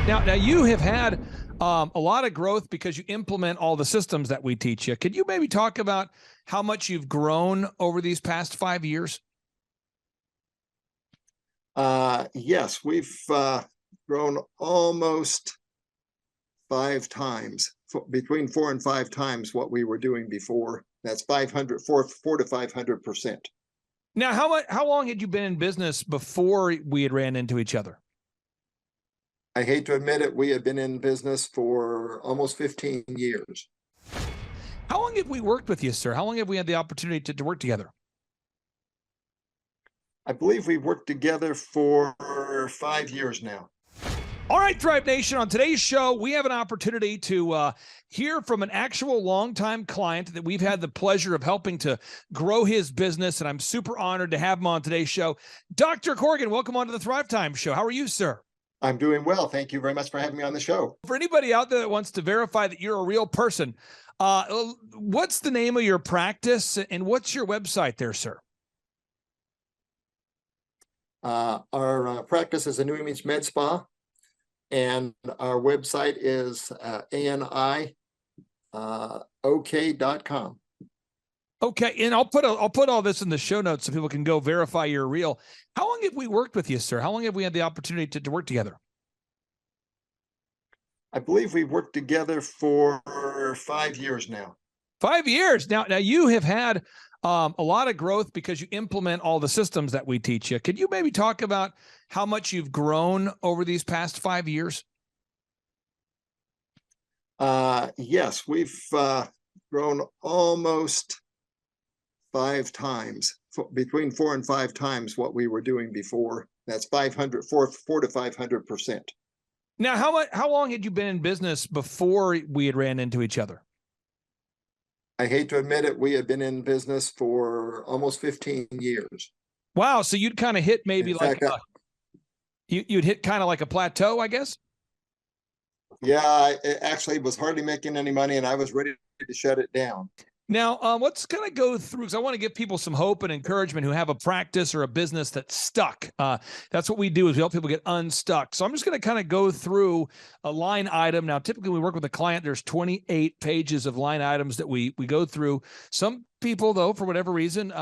Now you have had a lot of growth because you implement all the systems that we teach you. Could you maybe talk about how much you've grown over these past 5 years? Yes, we've grown almost 5 times, between 4 and 5 times what we were doing before. That's 4 to 500%. Now, how long had you been in business before we had ran into each other? I hate to admit it, we had been in business for almost 15 years. How long have we worked with you, sir? How long have we had the opportunity to work together? I believe we've worked together for 5 years now. All right, Thrive Nation, on today's show, we have an opportunity to hear from an actual longtime client that we've had the pleasure of helping to grow his business, and I'm super honored to have him on today's show. Dr. Corrigan, welcome on to the Thrivetime show. How are you, sir? I'm doing well. Thank you very much for having me on the show. For anybody out there that wants to verify that you're a real person, what's the name of your practice and what's your website there, sir? Our practice is a New Image Med Spa, and our website is aniok.com. Okay, and I'll put all this in the show notes so people can go verify you're real. How long have we worked with you, sir? How long have we had the opportunity to work together? I believe we've worked together for 5 years now. 5 years. Now you have had a lot of growth because you implement all the systems that we teach you. Could you maybe talk about how much you've grown over these past 5 years? Yes, we've grown almost 5 times, between 4 and 5 times what we were doing before. That's 4 to 500%. Now, how long had you been in business before we had ran into each other? I hate to admit it, we had been in business for almost 15 years. Wow, so you'd kind of hit maybe you'd hit kind of like a plateau, I guess? Yeah, I actually was hardly making any money, and I was ready to shut it down. Now, let's kind of go through, because I want to give people some hope and encouragement who have a practice or a business that's stuck. That's what we do, is we help people get unstuck. So I'm just going to kind of go through a line item. Now, typically we work with a client. There's 28 pages of line items that we go through. Some people, though, for whatever reason,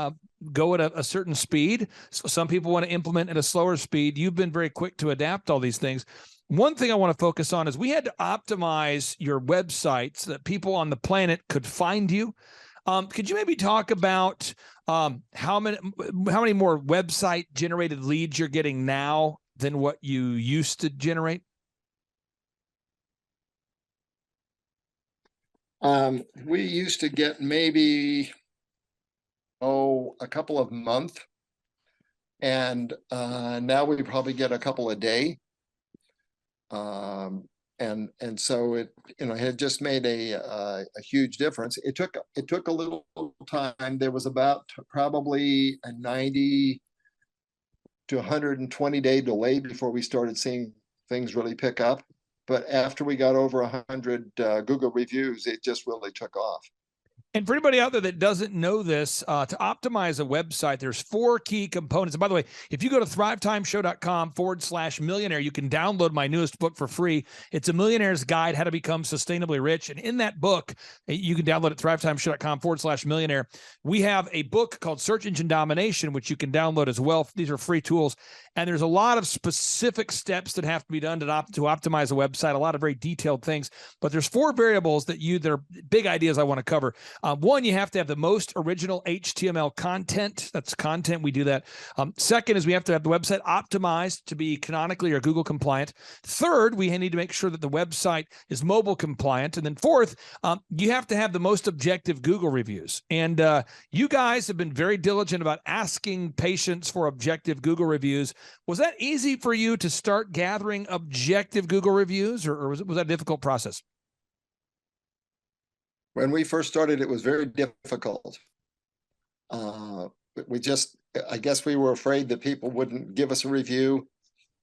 go at a certain speed. So some people want to implement at a slower speed. You've been very quick to adapt all these things. One thing I want to focus on is we had to optimize your website so that people on the planet could find you. Could you maybe talk about how many more website generated leads you're getting now than what you used to generate? We used to get maybe a couple of month, and now we probably get a couple a day. And so it had just made a huge difference. It took a little time. There was about probably a 90 to 120 day delay before we started seeing things really pick up. But after we got over 100 Google reviews, it just really took off. And for anybody out there that doesn't know this, to optimize a website, there's 4 key components. And by the way, if you go to thrivetimeshow.com/millionaire, you can download my newest book for free. It's A Millionaire's Guide, How to Become Sustainably Rich. And in that book, you can download at thrivetimeshow.com/millionaire. We have a book called Search Engine Domination, which you can download as well. These are free tools. And there's a lot of specific steps that have to be done to optimize a website, a lot of very detailed things. But there's 4 variables that are big ideas I want to cover. One, you have to have the most original HTML content. That's content. We do that. Second is we have to have the website optimized to be canonically or Google compliant. Third, we need to make sure that the website is mobile compliant. And then fourth, you have to have the most objective Google reviews. And you guys have been very diligent about asking patients for objective Google reviews. Was that easy for you to start gathering objective Google reviews, or was that a difficult process? When we first started, it was very difficult. I guess we were afraid that people wouldn't give us a review,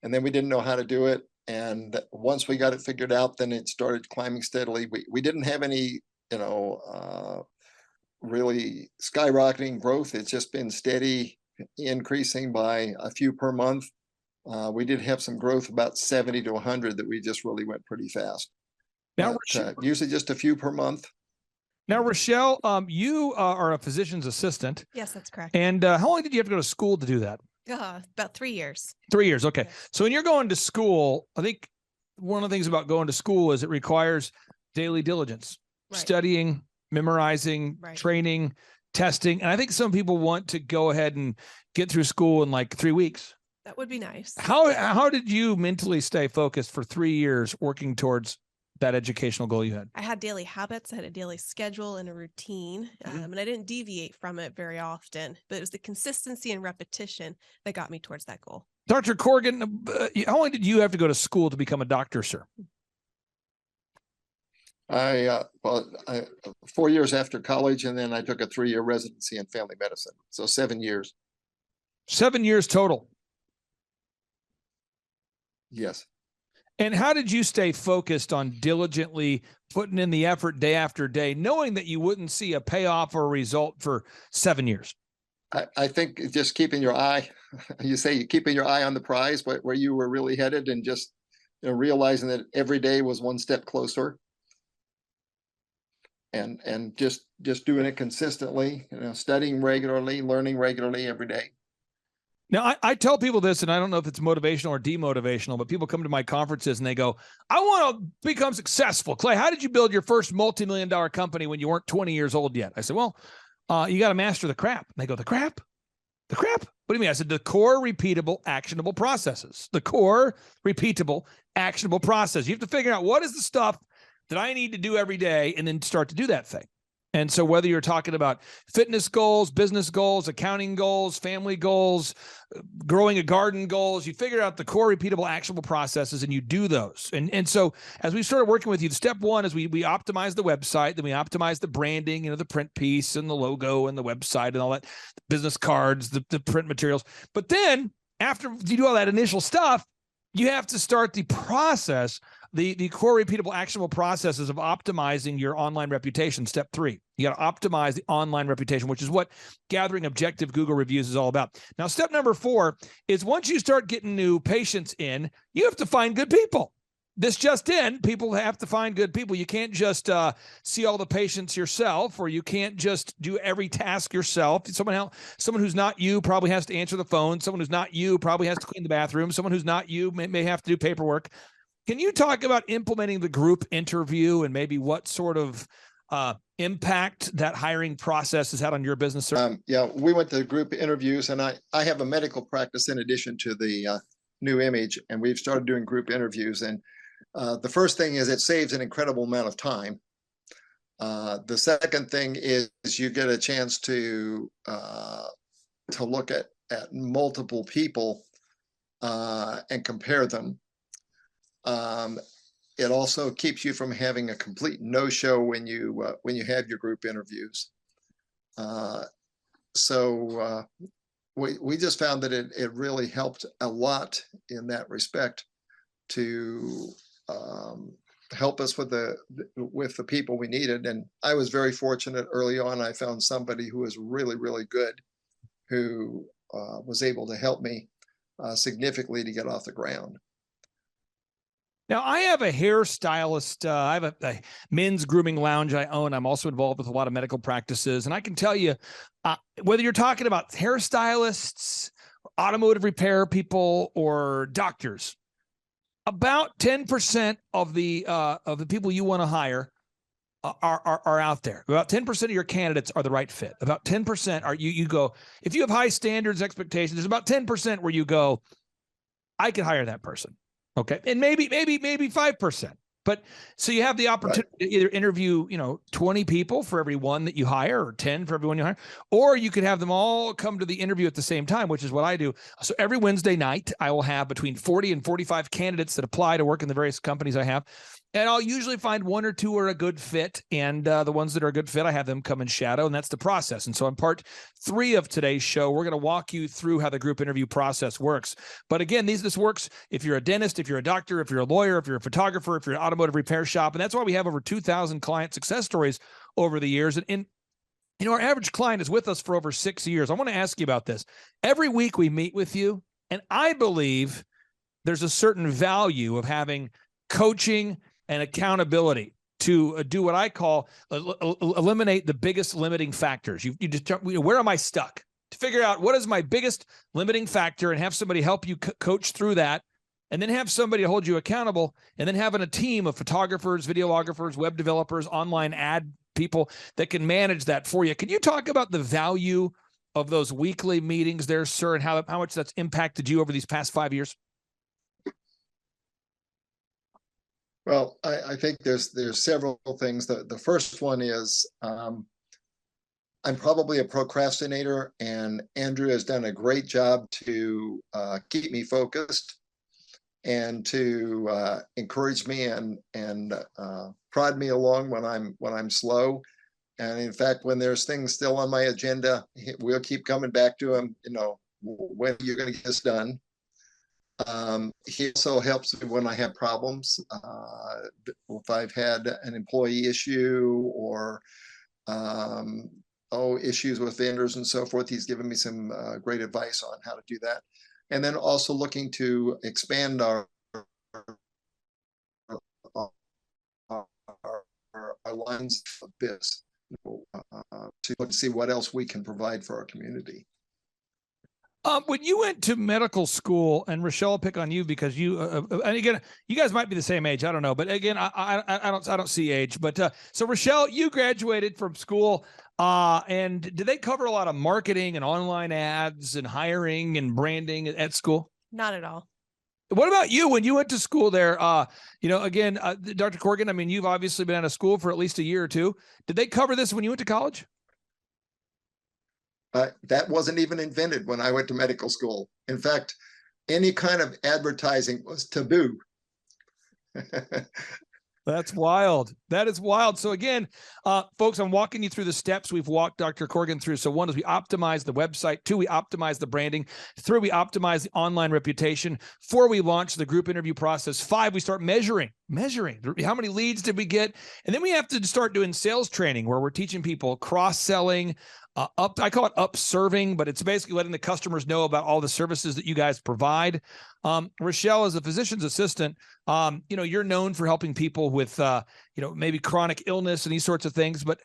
and then we didn't know how to do it. And once we got it figured out, then it started climbing steadily. We didn't have any, really skyrocketing growth. It's just been steady increasing by a few per month We did have some growth, about 70 to 100, that we just really went pretty fast. Now, But, usually just a few per month. Now, Rochelle, you are a physician's assistant. Yes, that's correct. And how long did you have to go to school to do that? About 3 years. 3 years. Okay. Yeah. So when you're going to school, I think one of the things about going to school is it requires daily diligence, Right. studying, memorizing, Right. training, testing. And I think some people want to go ahead and get through school in like 3 weeks. That would be nice. How did you mentally stay focused for 3 years working towards that educational goal you had? I had daily habits. I had a daily schedule and a routine, and I didn't deviate from it very often. But it was the consistency and repetition that got me towards that goal. Dr. Corrigan, how long did you have to go to school to become a doctor, sir? 4 years after college, and then I took a 3-year residency in family medicine. So 7 years. 7 years total. Yes. And how did you stay focused on diligently putting in the effort day after day, knowing that you wouldn't see a payoff or a result for 7 years? I think just keeping your eye, you say keeping your eye on the prize, where you were really headed, and just realizing that every day was one step closer. And just doing it consistently, studying regularly, learning regularly every day. Now, I tell people this, and I don't know if it's motivational or demotivational, but people come to my conferences and they go, I want to become successful. Clay, how did you build your first multi-million-dollar company when you weren't 20 years old yet? I said, well, you got to master the crap. And they go, the crap? The crap? What do you mean? I said, the core, repeatable, actionable processes. The core, repeatable, actionable process. You have to figure out what is the stuff that I need to do every day and then start to do that thing. And so whether you're talking about fitness goals, business goals, accounting goals, family goals, growing a garden goals, you figure out the core repeatable actionable processes and you do those. And so as we started working with you, step one is we optimize the website, then we optimize the branding, the print piece and the logo and the website and all that, the business cards, the print materials. But then after you do all that initial stuff, you have to start the process, the core repeatable actionable processes of optimizing your online reputation. Step 3, you got to optimize the online reputation, which is what gathering objective Google reviews is all about. Now, step number 4 is once you start getting new patients in, you have to find good people. This just in, people have to find good people. You can't just see all the patients yourself, or you can't just do every task yourself. Someone who's not you probably has to answer the phone. Someone who's not you probably has to clean the bathroom. Someone who's not you may have to do paperwork. Can you talk about implementing the group interview and maybe what sort of impact that hiring process has had on your business, sir? Yeah, we went to group interviews, and I have a medical practice in addition to the new image, and we've started doing group interviews. And the first thing is it saves an incredible amount of time. The second thing is you get a chance to look at multiple people and compare them. It also keeps you from having a complete no-show when you have your group interviews. So we just found that it really helped a lot in that respect to help us with the people we needed. And I was very fortunate early on. I found somebody who was really, really good, who was able to help me significantly to get off the ground. Now, I have a hairstylist. I have a men's grooming lounge I own. I'm also involved with a lot of medical practices. And I can tell you, whether you're talking about hairstylists, automotive repair people, or doctors, about 10% of the people you want to hire are out there. About 10% of your candidates are the right fit. About 10% are you go, if you have high standards, expectations, there's about 10% where you go, I can hire that person. Okay. And maybe 5%. But so you have the opportunity to either interview, 20 people for every one that you hire, or 10 for everyone you hire, or you could have them all come to the interview at the same time, which is what I do. So every Wednesday night, I will have between 40 and 45 candidates that apply to work in the various companies I have. And I'll usually find one or two are a good fit. And the ones that are a good fit, I have them come and shadow. And that's the process. And so in part 3 of today's show, we're going to walk you through how the group interview process works. But again, this works if you're a dentist, if you're a doctor, if you're a lawyer, if you're a photographer, if you're an automotive repair shop. And that's why we have over 2,000 client success stories over the years. And our average client is with us for over 6 years. I want to ask you about this. Every week we meet with you, and I believe there's a certain value of having coaching and accountability to do what I call eliminate the biggest limiting factors. You just, where am I stuck? To figure out what is my biggest limiting factor and have somebody help you coach through that, and then have somebody hold you accountable, and then having a team of photographers, videographers, web developers, online ad people that can manage that for you. Can you talk about the value of those weekly meetings there, sir, and how much that's impacted you over these past 5 years? Well, I think there's several things. The first one is I'm probably a procrastinator, and Andrew has done a great job to keep me focused and to encourage me and prod me along when I'm slow. And in fact, when there's things still on my agenda, we'll keep coming back to him. When are you going to get this done? He also helps me when I have problems. If I've had an employee issue or issues with vendors and so forth, he's given me some great advice on how to do that. And then also looking to expand our lines of business to see what else we can provide for our community. When you went to medical school, and Rochelle, I'll pick on you because you, and again, you guys might be the same age. I don't know, but again, I don't see age. But so Rochelle, you graduated from school, and did they cover a lot of marketing and online ads and hiring and branding at school? Not at all. What about you when you went to school there? Again, Dr. Corrigan, I mean, you've obviously been out of school for at least a year or two. Did they cover this when you went to college? That wasn't even invented when I went to medical school. In fact, any kind of advertising was taboo. That's wild. That is wild. So again, folks, I'm walking you through the steps we've walked Dr. Corrigan through. So 1 is we optimize the website. 2, we optimize the branding. 3, we optimize the online reputation. 4, we launch the group interview process. 5, we start measuring how many leads did we get? And then we have to start doing sales training where we're teaching people cross-selling, I call it up-serving, but it's basically letting the customers know about all the services that you guys provide. Rochelle, as a physician's assistant, you're known for helping people with, maybe chronic illness and these sorts of things. But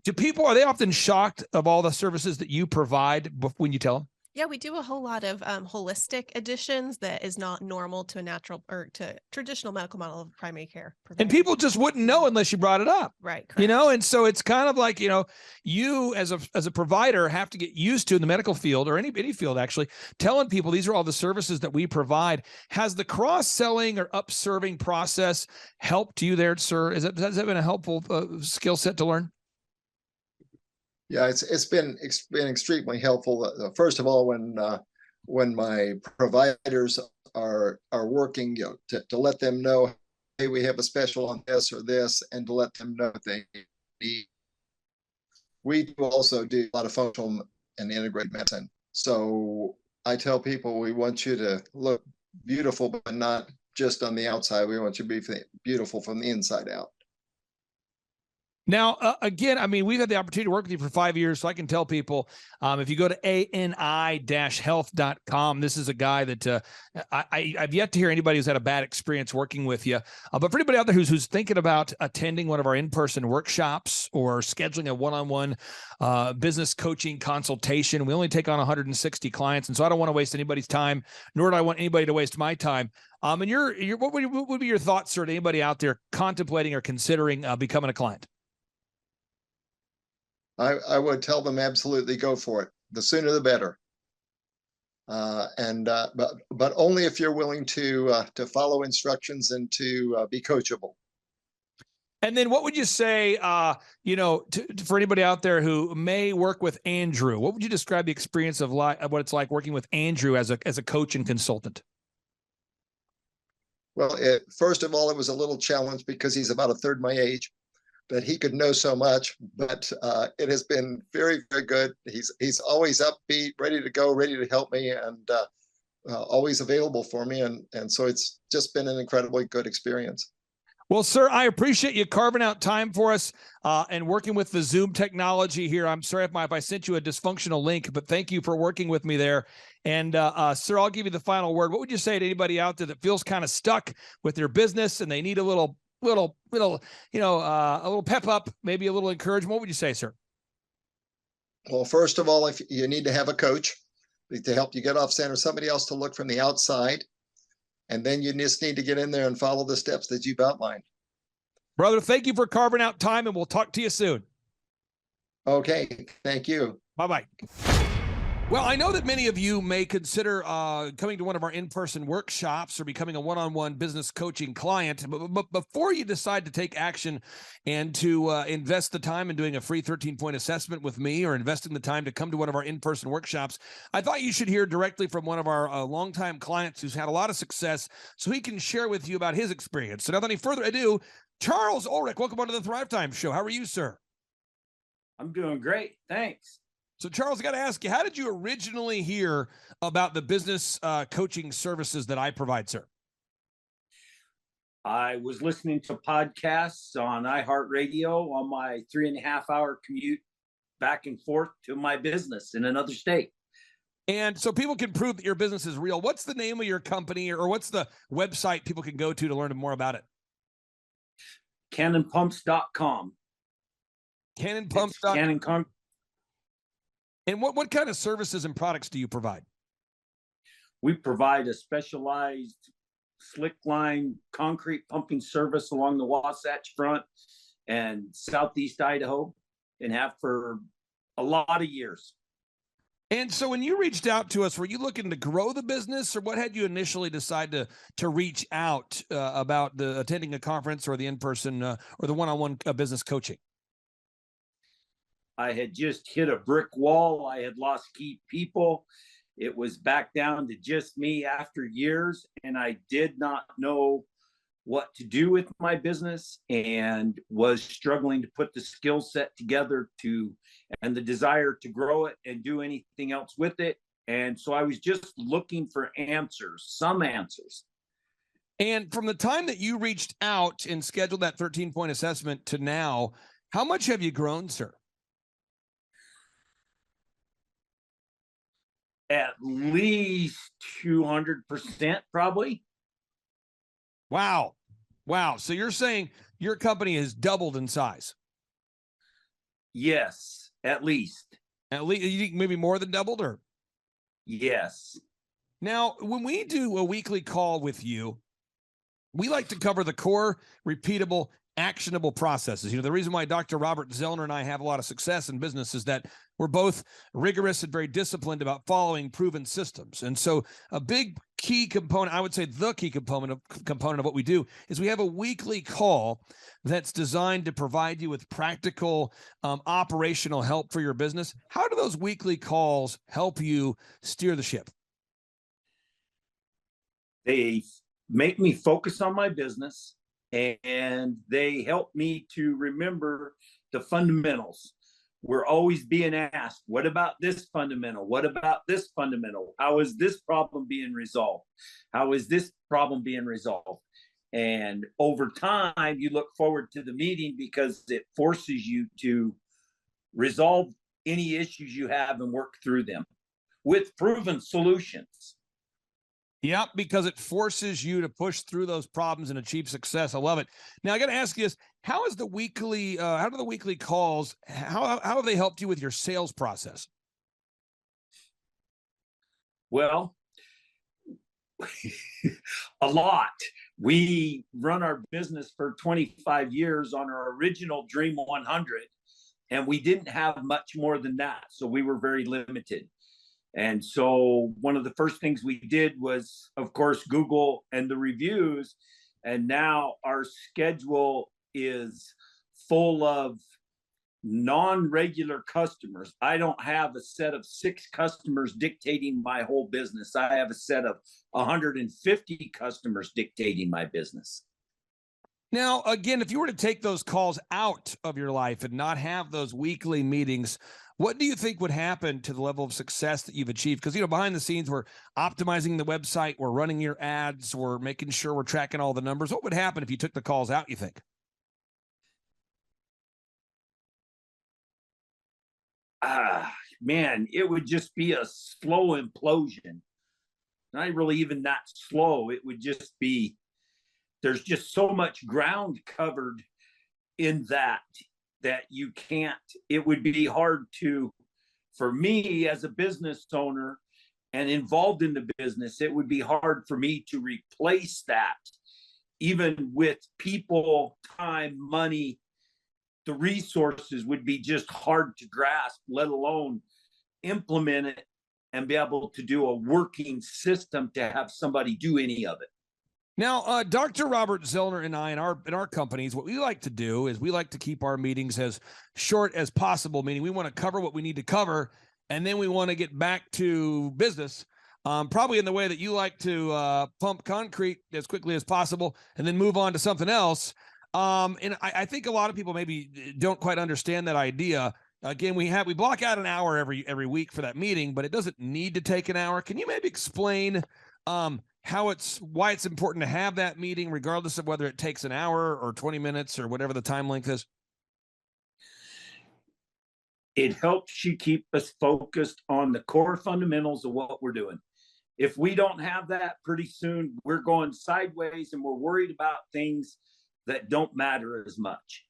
are they often shocked of all the services that you provide when you tell them? Yeah, we do a whole lot of holistic additions that is not normal to a natural or to traditional medical model of primary care provider. And people just wouldn't know unless you brought it up. Right. Correct. And so it's kind of like, you as a provider have to get used to in the medical field or any field, actually, telling people these are all the services that we provide. Has the cross-selling or up-serving process helped you there, sir? Has that been a helpful skill set to learn? Yeah, it's been extremely helpful. First of all, when my providers are working, to let them know, hey, we have a special on this or this, and to let them know they need. We do also do a lot of functional and integrated medicine. So I tell people we want you to look beautiful, but not just on the outside. We want you to be beautiful from the inside out. Now, again, I mean, we've had the opportunity to work with you for 5 years, so I can tell people, if you go to ani-health.com, this is a guy that I've yet to hear anybody who's had a bad experience working with you. But for anybody out there who's thinking about attending one of our in-person workshops or scheduling a one-on-one business coaching consultation, we only take on 160 clients, and so I don't want to waste anybody's time, nor do I want anybody to waste my time. And what would be your thoughts, sir, to anybody out there contemplating or considering becoming a client? I would tell them absolutely go for it. The sooner the better. But only if you're willing to follow instructions and to be coachable. And then what would you say, for anybody out there who may work with Andrew, what would you describe the experience of what it's like working with Andrew as a coach and consultant? Well, first of all, it was a little challenge because he's about a third my age. But he could know so much, but it has been very, very good. He's always upbeat, ready to go, ready to help me, and always available for me. And so it's just been an incredibly good experience. Well, sir, I appreciate you carving out time for us and working with the Zoom technology here. I'm sorry if I sent you a dysfunctional link, but thank you for working with me there. And sir, I'll give you the final word. What would you say to anybody out there that feels kind of stuck with their business and they need a little, a little pep up, maybe a little encouragement? What would you say, sir? Well, first of all, if you need to have a coach to help you get off center, somebody else to look from the outside. And then you just need to get in there and follow the steps that you've outlined. Brother, thank you for carving out time, and we'll talk to you soon. Okay, thank you. Bye-bye. Well, I know that many of you may consider coming to one of our in-person workshops or becoming a one-on-one business coaching client. But before you decide to take action and to invest the time in doing a free 13-point assessment with me or investing the time to come to one of our in-person workshops, I thought you should hear directly from one of our longtime clients who's had a lot of success so he can share with you about his experience. So without any further ado, Charles Ulrich, welcome on to the Thrivetime Show. How are you, sir? I'm doing great. Thanks. So, Charles, I got to ask you, how did you originally hear about the business coaching services that I provide, sir? I was listening to podcasts on iHeartRadio on my 3.5-hour commute back and forth to my business in another state. And so people can prove that your business is real. What's the name of your company, or what's the website people can go to learn more about it? CannonPumps.com. CannonPumps.com. And what kind of services and products do you provide? We provide a specialized slick line concrete pumping service along the Wasatch Front and Southeast Idaho, and have for a lot of years. And so when you reached out to us, were you looking to grow the business, or what had you initially decide to reach out about the attending a conference or the in-person or the one-on-one business coaching? I had just hit a brick wall. I had lost key people. It was back down to just me after years, and I did not know what to do with my business and was struggling to put the skill set together and the desire to grow it and do anything else with it. And so I was just looking for some answers. And from the time that you reached out and scheduled that 13-point assessment to now, how much have you grown, sir? At least 200%, probably. Wow. So you're saying your company has doubled in size? Yes, at least. At least, you think maybe more than doubled, or? Yes. Now, when we do a weekly call with you, we like to cover the core, repeatable, actionable processes. The reason why Dr. Robert Zellner and I have a lot of success in business is that we're both rigorous and very disciplined about following proven systems. And so a big key component, I would say the key component of what we do, is we have a weekly call that's designed to provide you with practical operational help for your business. How do those weekly calls help you steer the ship? They make me focus on my business, and they help me to remember the fundamentals. We're always being asked, what about this fundamental? What about this fundamental? How is this problem being resolved? How is this problem being resolved? And over time, you look forward to the meeting because it forces you to resolve any issues you have and work through them with proven solutions. Yep, because it forces you to push through those problems and achieve success. I love it. Now, I got to ask you this: how do the weekly calls? How have they helped you with your sales process? Well, a lot. We run our business for 25 years on our original Dream 100, and we didn't have much more than that, so we were very limited. And so one of the first things we did was, of course, Google and the reviews. And now our schedule is full of non-regular customers. I don't have a set of 6 customers dictating my whole business. I have a set of 150 customers dictating my business. Now, again, if you were to take those calls out of your life and not have those weekly meetings, What do you think would happen to the level of success that you've achieved? Because, behind the scenes, we're optimizing the website, we're running your ads, we're making sure we're tracking all the numbers. What would happen if you took the calls out, you think? Man, it would just be a slow implosion. Not really even that slow. It would just be, there's just so much ground covered in that you can't, it would be hard for me as a business owner and involved in the business, it would be hard for me to replace that, even with people, time, money. The resources would be just hard to grasp, let alone implement it and be able to do a working system to have somebody do any of it. Now, Dr. Robert Zellner and I in our companies, what we like to do is we like to keep our meetings as short as possible, meaning we want to cover what we need to cover, and then we want to get back to business, probably in the way that you like to pump concrete as quickly as possible and then move on to something else. And I think a lot of people maybe don't quite understand that idea. Again, we block out an hour every week for that meeting, but it doesn't need to take an hour. Can you maybe explain why it's important to have that meeting, regardless of whether it takes an hour or 20 minutes or whatever the time length is? It helps you keep us focused on the core fundamentals of what we're doing. If we don't have that, pretty soon we're going sideways and we're worried about things that don't matter as much.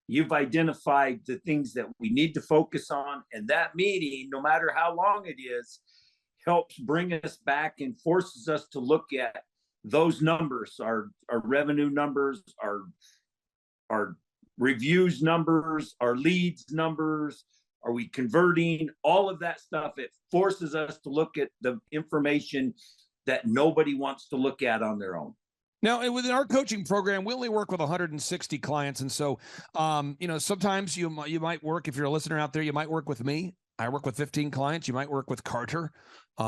You've identified the things that we need to focus on, and that meeting, no matter how long it is, helps bring us back and forces us to look at those numbers, our revenue numbers, our reviews numbers, our leads numbers. Are we converting? All of that stuff, it forces us to look at the information that nobody wants to look at on their own. Now, within our coaching program, we only work with 160 clients. And so, sometimes you might work, if you're a listener out there, you might work with me. I work with 15 clients. You might work with Carter.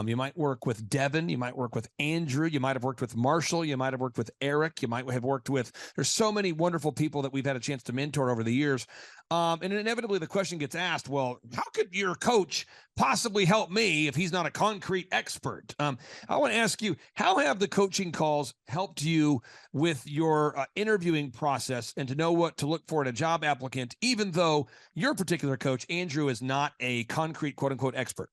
You might work with Devin. You might work with Andrew. You might have worked with Marshall. You might have worked with Eric. You might have worked with, there's so many wonderful people that we've had a chance to mentor over the years. And inevitably the question gets asked, well, how could your coach possibly help me if he's not a concrete expert? I want to ask you, how have the coaching calls helped you with your interviewing process and to know what to look for in a job applicant, even though your particular coach, Andrew, is not a concrete, quote unquote, expert?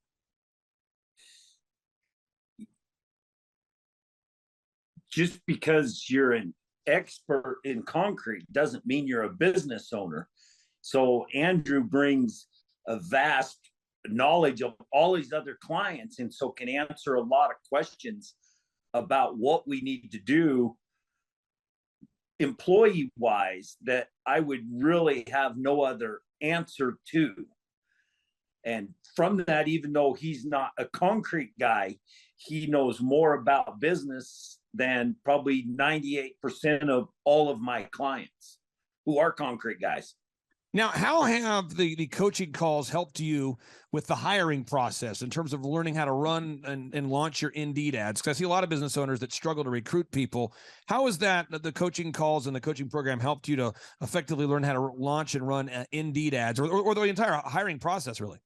Just because you're an expert in concrete doesn't mean you're a business owner. So Andrew brings a vast knowledge of all these other clients, and so can answer a lot of questions about what we need to do employee wise that I would really have no other answer to. And from that, even though he's not a concrete guy, he knows more about business than probably 98% of all of my clients who are concrete guys. Now, how have the coaching calls helped you with the hiring process in terms of learning how to run and launch your Indeed ads? Because I see a lot of business owners that struggle to recruit people. How has that, the coaching calls and the coaching program, helped you to effectively learn how to launch and run Indeed ads or the entire hiring process, really?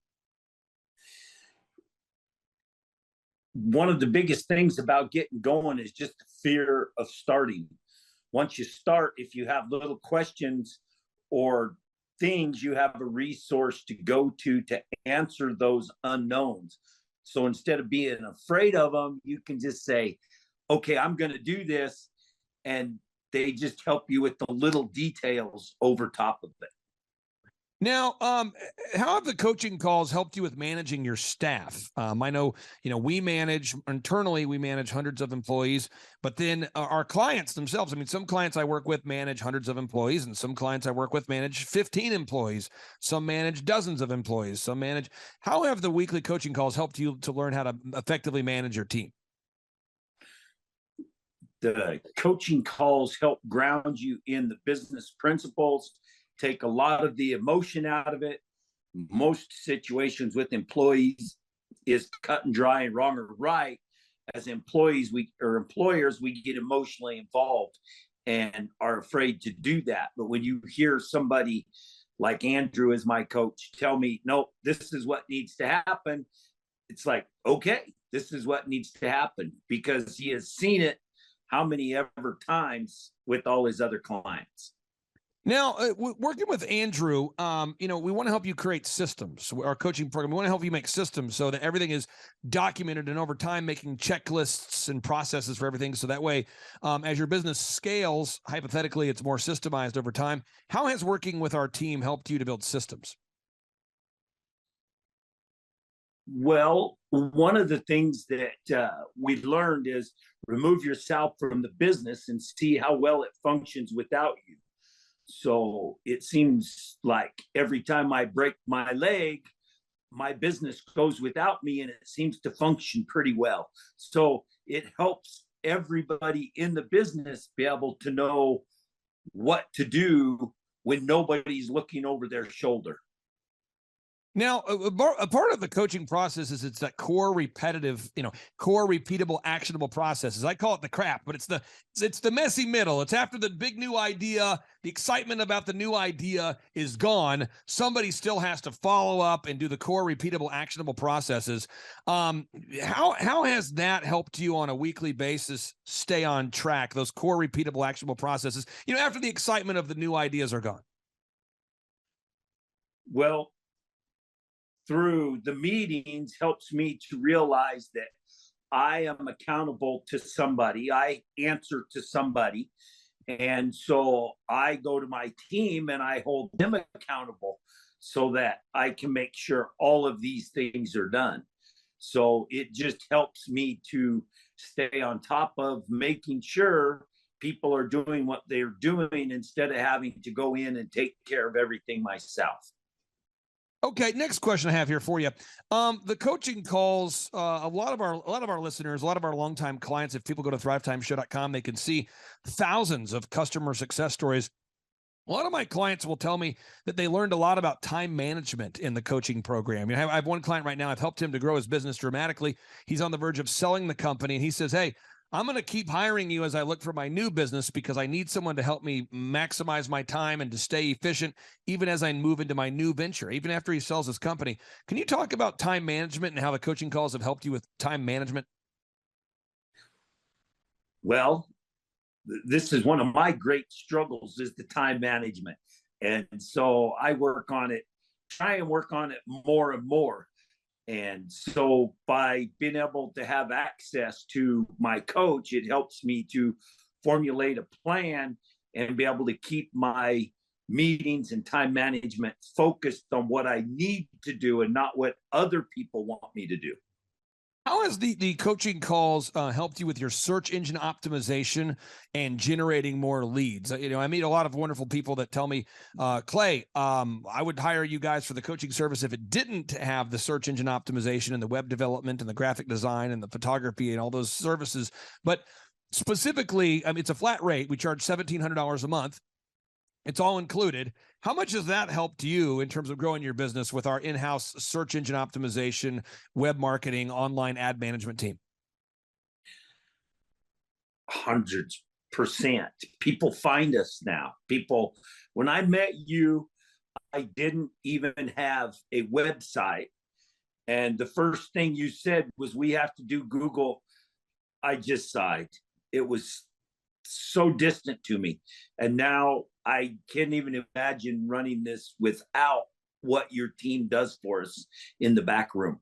One of the biggest things about getting going is just the fear of starting. Once you start, if you have little questions or things, you have a resource to go to answer those unknowns. So instead of being afraid of them, you can just say, okay, I'm going to do this. And they just help you with the little details over top of it. Now, how have the coaching calls helped you with managing your staff? I know, we manage internally, we manage hundreds of employees, but then our clients themselves, I mean, some clients I work with manage hundreds of employees, and some clients I work with manage 15 employees. Some manage dozens of employees. How have the weekly coaching calls helped you to learn how to effectively manage your team? The coaching calls help ground you in the business principles, take a lot of the emotion out of it. Most situations with employees is cut and dry and wrong or right. As employees, employers, we get emotionally involved and are afraid to do that. But when you hear somebody like Andrew is my coach, tell me, no, this is what needs to happen. It's like, okay, this is what needs to happen, because he has seen it how many ever times with all his other clients. Now, working with Andrew, we want to help you create systems. Our coaching program, we want to help you make systems so that everything is documented, and over time making checklists and processes for everything. So that way, as your business scales, hypothetically, it's more systemized over time. How has working with our team helped you to build systems? Well, one of the things that we learned is remove yourself from the business and see how well it functions without you. So it seems like every time I break my leg, my business goes without me, and it seems to function pretty well. So it helps everybody in the business be able to know what to do when nobody's looking over their shoulder. Now, a part of the coaching process is it's that core repetitive, core repeatable, actionable processes. I call it the crap, but it's the messy middle. It's after the big new idea, the excitement about the new idea is gone. Somebody still has to follow up and do the core repeatable, actionable processes. How has that helped you on a weekly basis stay on track? Those core repeatable, actionable processes, after the excitement of the new ideas are gone. Well, through the meetings helps me to realize that I am accountable to somebody. I answer to somebody. And so I go to my team and I hold them accountable so that I can make sure all of these things are done. So it just helps me to stay on top of making sure people are doing what they're doing instead of having to go in and take care of everything myself. Okay, next question I have here for you. The coaching calls, a lot of our listeners, a lot of our longtime clients, if people go to thrivetimeshow.com, they can see thousands of customer success stories. A lot of my clients will tell me that they learned a lot about time management in the coaching program. I have one client right now. I've helped him to grow his business dramatically. He's on the verge of selling the company, and he says, hey, I'm going to keep hiring you as I look for my new business because I need someone to help me maximize my time and to stay efficient, even as I move into my new venture, even after he sells his company. Can you talk about time management and how the coaching calls have helped you with time management? Well, this is one of my great struggles, is the time management. And so I try and work on it more and more. And so by being able to have access to my coach, it helps me to formulate a plan and be able to keep my meetings and time management focused on what I need to do and not what other people want me to do. How has the coaching calls helped you with your search engine optimization and generating more leads? I meet a lot of wonderful people that tell me, Clay, I would hire you guys for the coaching service if it didn't have the search engine optimization and the web development and the graphic design and the photography and all those services. But specifically, it's a flat rate. We charge $1,700 a month. It's all included. How much has that helped you in terms of growing your business with our in-house search engine optimization, web marketing, online ad management team? 100%. People find us now. When I met you, I didn't even have a website. And the first thing you said was, we have to do Google. I just sighed. It was so distant to me. And now I can't even imagine running this without what your team does for us in the back room.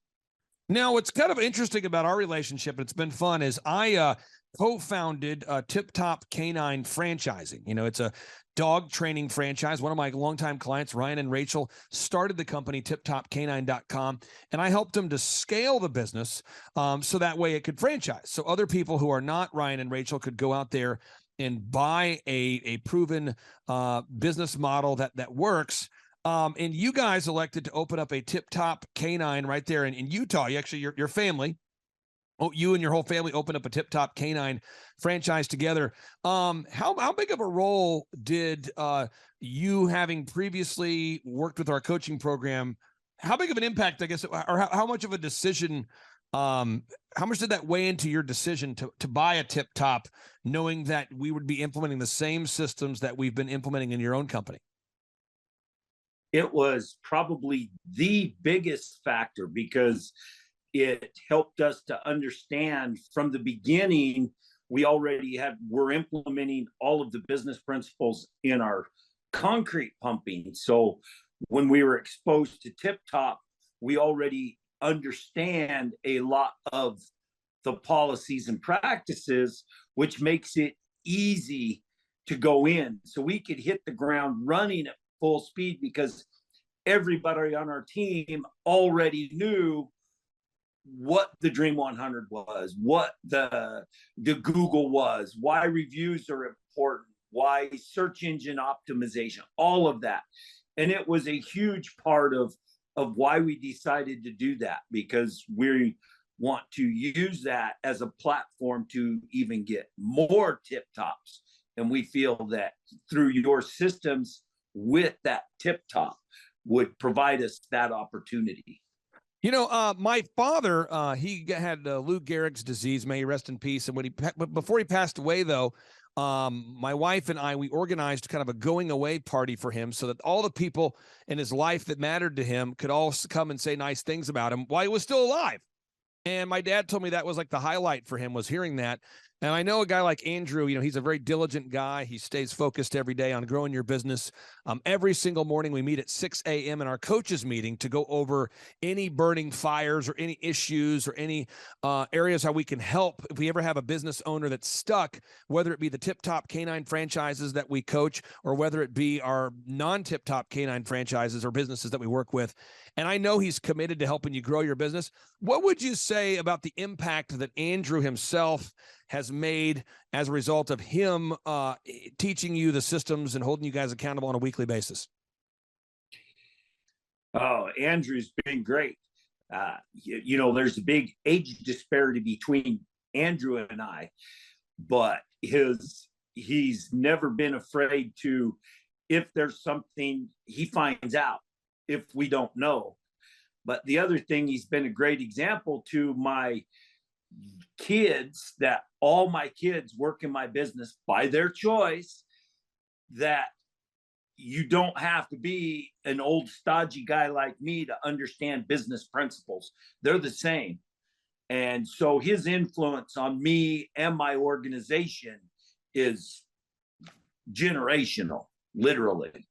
Now, what's kind of interesting about our relationship, and it's been fun, is I co-founded Tip Top Canine Franchising. It's a dog training franchise. One of my longtime clients, Ryan and Rachel, started the company tiptopcanine.com, and I helped them to scale the business so that way it could franchise. So other people who are not Ryan and Rachel could go out there and buy a proven business model that works. And you guys elected to open up a Tip Top Canine right there in Utah. Your family, you and your whole family opened up a Tip Top Canine franchise together. How big of a role did you, having previously worked with our coaching program, how big of an impact, I guess, or how much of a decision, how much did that weigh into your decision to buy a Tip Top, knowing that we would be implementing the same systems that we've been implementing in your own company? it was probably the biggest factor because it helped us to understand from the beginning. We already were implementing all of the business principles in our concrete pumping. So when we were exposed to Tip Top, we already understand a lot of the policies and practices, which makes it easy to go in. So we could hit the ground running at full speed because everybody on our team already knew what the Dream 100 was, what the Google was, why reviews are important, why search engine optimization, all of that. And it was a huge part of why we decided to do that, because we want to use that as a platform to even get more tip tops. And we feel that through your systems with that tip top would provide us that opportunity. You know, my father, he had Lou Gehrig's disease, may he rest in peace. And before he passed away, though, my wife and I, we organized kind of a going away party for him so that all the people in his life that mattered to him could all come and say nice things about him while he was still alive. And my dad told me that was like the highlight for him, was hearing that. And I know a guy like Andrew, you know, he's a very diligent guy. He stays focused every day on growing your business. Every single morning we meet at 6 a.m. in our coaches meeting to go over any burning fires or any issues or any areas how we can help if we ever have a business owner that's stuck, whether it be the Tip Top canine franchises that we coach or whether it be our non-Tip Top canine franchises or businesses that we work with. And I know he's committed to helping you grow your business. What would you say about the impact that Andrew himself has made as a result of him teaching you the systems and holding you guys accountable on a weekly basis? Oh, Andrew's been great. You know, there's a big age disparity between Andrew and I, but he's never been afraid to, if there's something he finds out, if we don't know. But the other thing, he's been a great example to my kids, that all my kids work in my business by their choice, that you don't have to be an old stodgy guy like me to understand business principles. They're the same. And so his influence on me and my organization is generational, literally.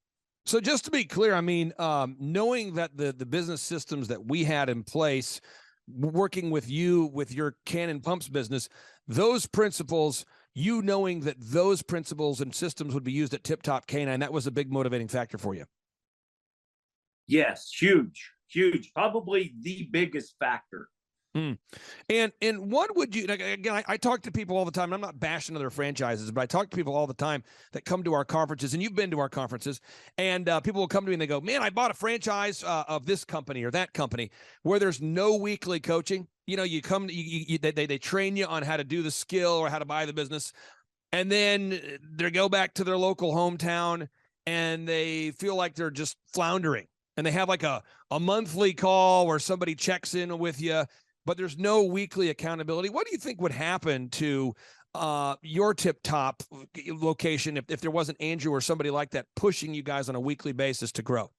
So just to be clear, I mean, knowing that the business systems that we had in place, working with you with your Cannon Pumps business, those principles, you knowing that those principles and systems would be used at Tip Top Canine, that was a big motivating factor for you. Yes, huge, probably the biggest factor. And what would you, again, I talk to people all the time, and I'm not bashing other franchises, but I talk to people all the time that come to our conferences, and you've been to our conferences, and people will come to me and they go, man, I bought a franchise of this company or that company where there's no weekly coaching. You know, you come, they train you on how to do the skill or how to buy the business. And then they go back to their local hometown and they feel like they're just floundering. And they have like a monthly call where somebody checks in with you, but there's no weekly accountability. What do you think would happen to your Tip Top location if there wasn't Andrew or somebody like that pushing you guys on a weekly basis to grow?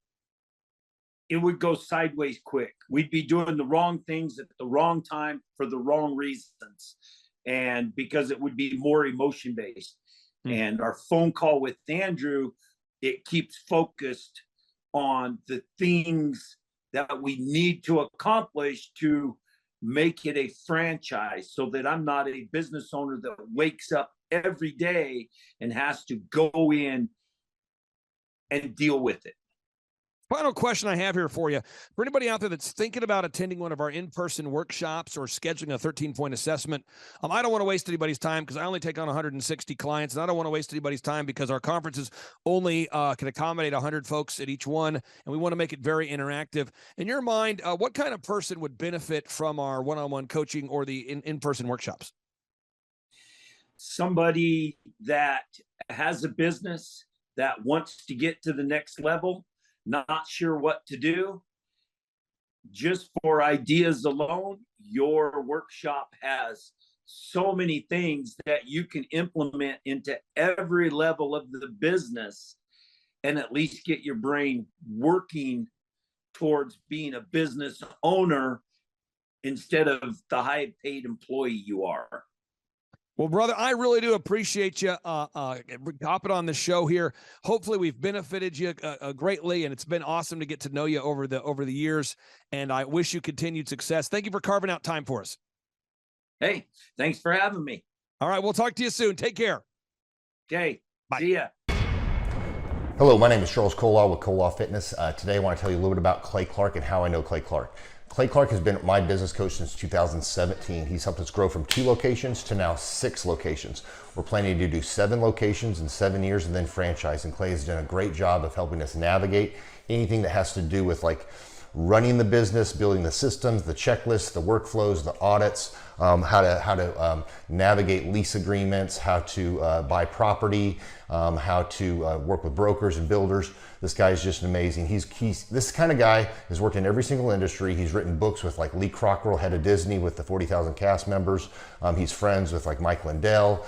It would go sideways quick. We'd be doing the wrong things at the wrong time for the wrong reasons. And because it would be more emotion based. And our phone call with Andrew, it keeps focused on the things that we need to accomplish to make it a franchise, so that I'm not a business owner that wakes up every day and has to go in and deal with it. Final question I have here for you. For anybody out there that's thinking about attending one of our in-person workshops or scheduling a 13-point assessment, I don't want to waste anybody's time because I only take on 160 clients, and I don't want to waste anybody's time because our conferences only can accommodate 100 folks at each one, and we want to make it very interactive. In your mind, what kind of person would benefit from our one-on-one coaching or the in-person workshops? Somebody that has a business that wants to get to the next level, not sure what to do. Just for ideas alone, your workshop has so many things that you can implement into every level of the business and at least get your brain working towards being a business owner instead of the high paid employee you are. Well, brother, I really do appreciate you hopping on the show here. Hopefully, we've benefited you greatly, and it's been awesome to get to know you over the years. And I wish you continued success. Thank you for carving out time for us. Hey, thanks for having me. All right, we'll talk to you soon. Take care. Okay, bye. See ya. Hello, my name is Charles Kolaw with Kolaw Fitness. Today, I want to tell you a little bit about Clay Clark and how I know Clay Clark. Clay Clark has been my business coach since 2017. He's helped us grow from 2 locations to now 6 locations. We're planning to do 7 locations in 7 years and then franchise. And Clay has done a great job of helping us navigate anything that has to do with like running the business, building the systems, the checklists, the workflows, the audits, how to navigate lease agreements, how to buy property, how to work with brokers and builders. This guy is just amazing. He's this kind of guy has worked in every single industry. He's written books with like Lee Cockrell, head of Disney, with the 40,000 cast members. He's friends with like Mike Lindell.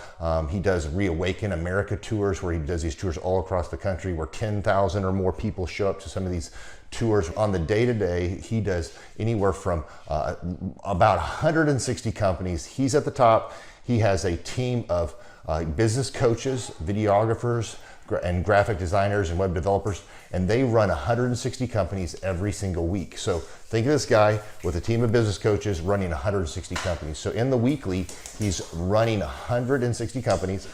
He does Reawaken America tours, where he does these tours all across the country, where 10,000 or more people show up to some of these tours. On the day-to-day, he does anywhere from about 160 companies. He's at the top. He has a team of business coaches, videographers, and graphic designers and web developers, and they run 160 companies every single week. So think of this guy with a team of business coaches running 160 companies. So in the weekly, he's running 160 companies.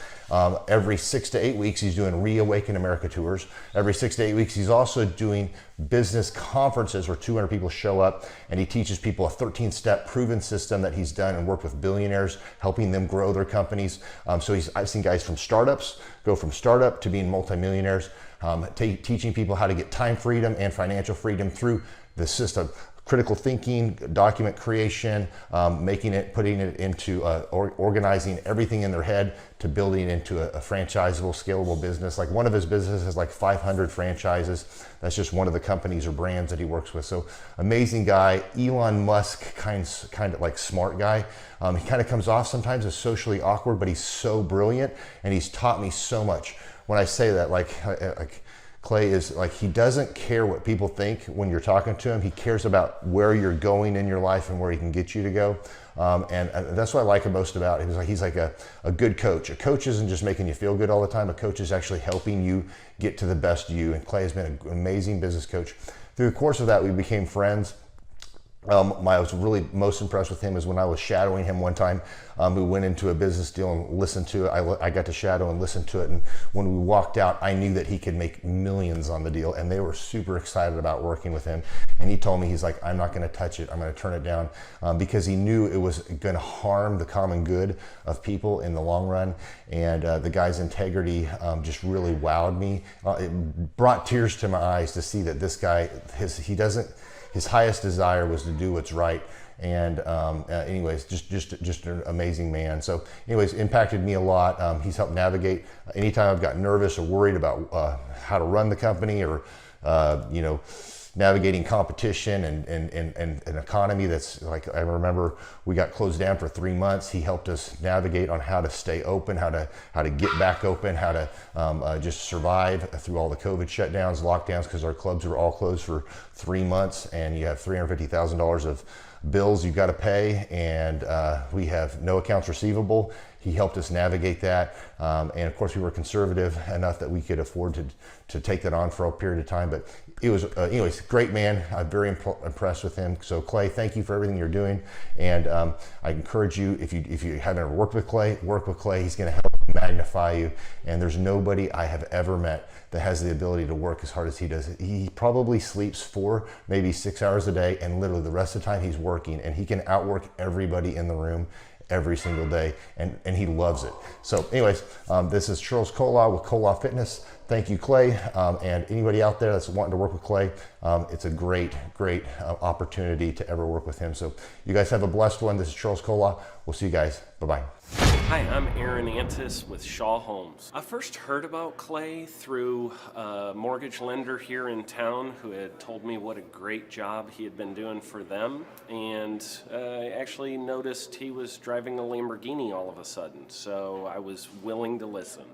Every 6 to 8 weeks, he's doing Reawaken America tours. Every 6 to 8 weeks, he's also doing business conferences where 200 people show up, and he teaches people a 13-step proven system that he's done and worked with billionaires, helping them grow their companies. So I've seen guys from startups go from startup to being multimillionaires, teaching people how to get time freedom and financial freedom through the system. Critical thinking, document creation, putting it into organizing everything in their head to building it into a franchisable, scalable business. Like one of his businesses has like 500 franchises. That's just one of the companies or brands that he works with. So amazing guy. Elon Musk kind of like smart guy. He kind of comes off sometimes as socially awkward, but he's so brilliant, and he's taught me so much. When I say that, like Clay is like, he doesn't care what people think when you're talking to him. He cares about where you're going in your life and where he can get you to go. And that's what I like him most about him. He's like a good coach. A coach isn't just making you feel good all the time. A coach is actually helping you get to the best you. And Clay has been an amazing business coach. Through the course of that, we became friends. I was really most impressed with him is when I was shadowing him one time. We went into a business deal and listened to it. I got to shadow and listen to it. And when we walked out, I knew that he could make millions on the deal. And they were super excited about working with him. And he told me, he's like, I'm not going to touch it. I'm going to turn it down, because he knew it was going to harm the common good of people in the long run. And the guy's integrity just really wowed me. It brought tears to my eyes to see that this guy, his highest desire was to do what's right. And anyways, just an amazing man. So anyways, impacted me a lot. He's helped navigate anytime I've got nervous or worried about how to run the company, or navigating competition and an economy that's like, I remember we got closed down for 3 months. He helped us navigate on how to stay open, how to get back open, how to just survive through all the COVID shutdowns, lockdowns, because our clubs were all closed for 3 months, and you have $350,000 of bills you've got to pay, and we have no accounts receivable. He helped us navigate that, and of course we were conservative enough that we could afford to take that on for a period of time. But it was, anyways, great man. I'm very impressed with him. So Clay, thank you for everything you're doing, and I encourage you, if you haven't ever worked with Clay, work with Clay. He's going to help magnify you, and there's nobody I have ever met that has the ability to work as hard as he does. He probably sleeps 4, maybe 6 hours a day, and literally the rest of the time he's working, and he can outwork everybody in the room every single day, and he loves it. So anyways, this is Charles Kolaw with Kolaw Fitness. Thank you, Clay, and anybody out there that's wanting to work with Clay, it's a great opportunity to ever work with him. So you guys have a blessed one. This is Charles Kolaw. We'll see you guys. Bye-bye. Hi, I'm Aaron Antis with Shaw Homes. I first heard about Clay through a mortgage lender here in town who had told me what a great job he had been doing for them, and I actually noticed he was driving a Lamborghini all of a sudden, so I was willing to listen.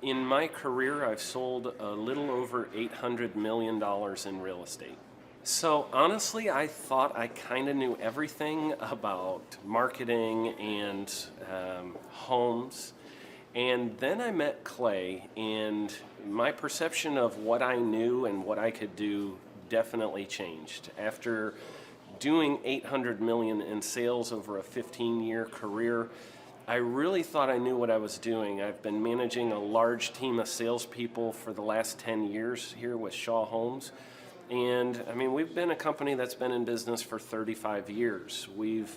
In my career, I've sold a little over $800 million in real estate. So honestly, I thought I kind of knew everything about marketing and homes. And then I met Clay, and my perception of what I knew and what I could do definitely changed. After doing $800 million in sales over a 15-year career, I really thought I knew what I was doing. I've been managing a large team of salespeople for the last 10 years here with Shaw Homes. And I mean, we've been a company that's been in business for 35 years. We've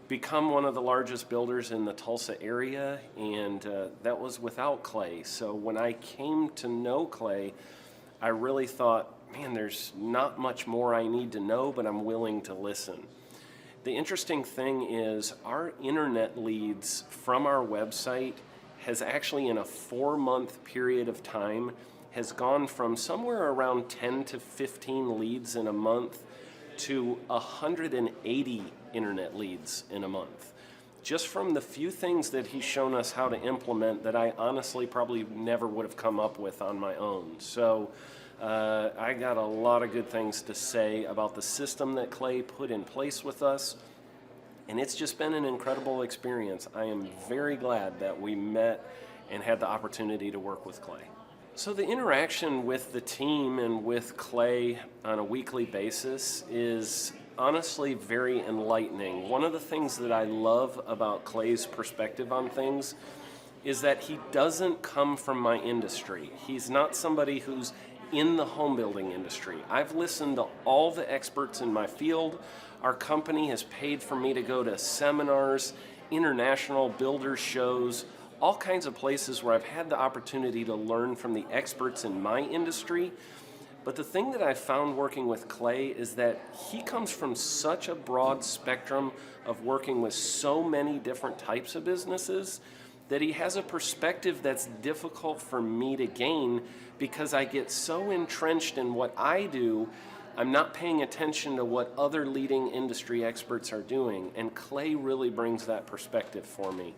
become one of the largest builders in the Tulsa area, and that was without Clay. So when I came to know Clay, I really thought, man, there's not much more I need to know, but I'm willing to listen. The interesting thing is our internet leads from our website has actually, in a 4-month period of time, has gone from somewhere around 10 to 15 leads in a month to 180 internet leads in a month. Just from the few things that he's shown us how to implement that I honestly probably never would have come up with on my own. So I got a lot of good things to say about the system that Clay put in place with us. And it's just been an incredible experience. I am very glad that we met and had the opportunity to work with Clay. So the interaction with the team and with Clay on a weekly basis is honestly very enlightening. One of the things that I love about Clay's perspective on things is that he doesn't come from my industry. He's not somebody who's in the home building industry. I've listened to all the experts in my field. Our company has paid for me to go to seminars, international builder shows, all kinds of places where I've had the opportunity to learn from the experts in my industry. But the thing that I've found working with Clay is that he comes from such a broad spectrum of working with so many different types of businesses that he has a perspective that's difficult for me to gain because I get so entrenched in what I do, I'm not paying attention to what other leading industry experts are doing. And Clay really brings that perspective for me.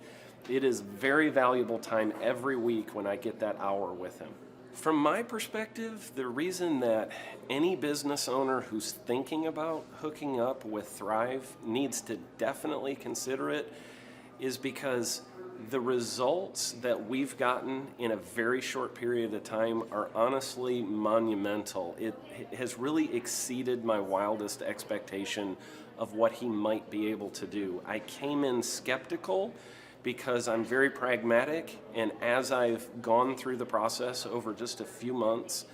It is very valuable time every week when I get that hour with him. From my perspective, the reason that any business owner who's thinking about hooking up with Thrive needs to definitely consider it is because the results that we've gotten in a very short period of time are honestly monumental. It has really exceeded my wildest expectation of what he might be able to do. I came in skeptical because I'm very pragmatic, and as I've gone through the process over just a few months,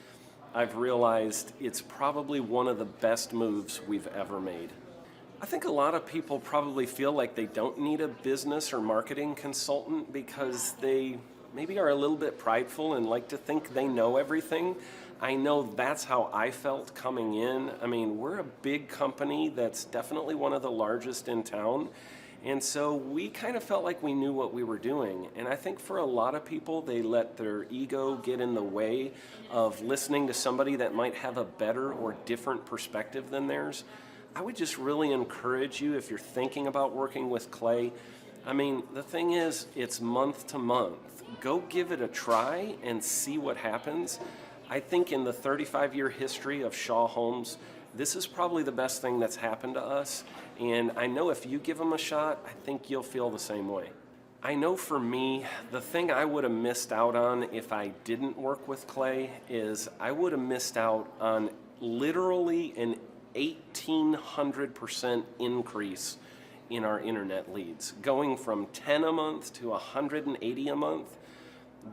I've realized it's probably one of the best moves we've ever made. I think a lot of people probably feel like they don't need a business or marketing consultant because they maybe are a little bit prideful and like to think they know everything. I know that's how I felt coming in. I mean, we're a big company that's definitely one of the largest in town. And so we kind of felt like we knew what we were doing. And I think for a lot of people, they let their ego get in the way of listening to somebody that might have a better or different perspective than theirs. I would just really encourage you, if you're thinking about working with Clay, I mean, the thing is, it's month to month. Go give it a try and see what happens. I think in the 35-year history of Shaw Homes, this is probably the best thing that's happened to us. And I know if you give them a shot, I think you'll feel the same way. I know for me, the thing I would have missed out on if I didn't work with Clay is I would have missed out on literally an 1,800% increase in our internet leads. Going from 10 a month to 180 a month,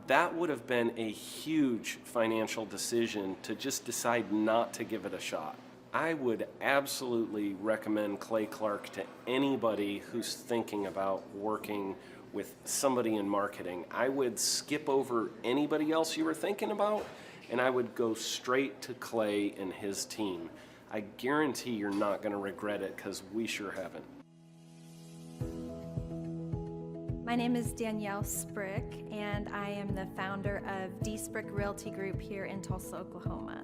that would have been a huge financial decision to just decide not to give it a shot. I would absolutely recommend Clay Clark to anybody who's thinking about working with somebody in marketing. I would skip over anybody else you were thinking about, and I would go straight to Clay and his team. I guarantee you're not going to regret it because we sure haven't. My name is Danielle Sprick, and I am the founder of D Sprick Realty Group here in Tulsa, Oklahoma.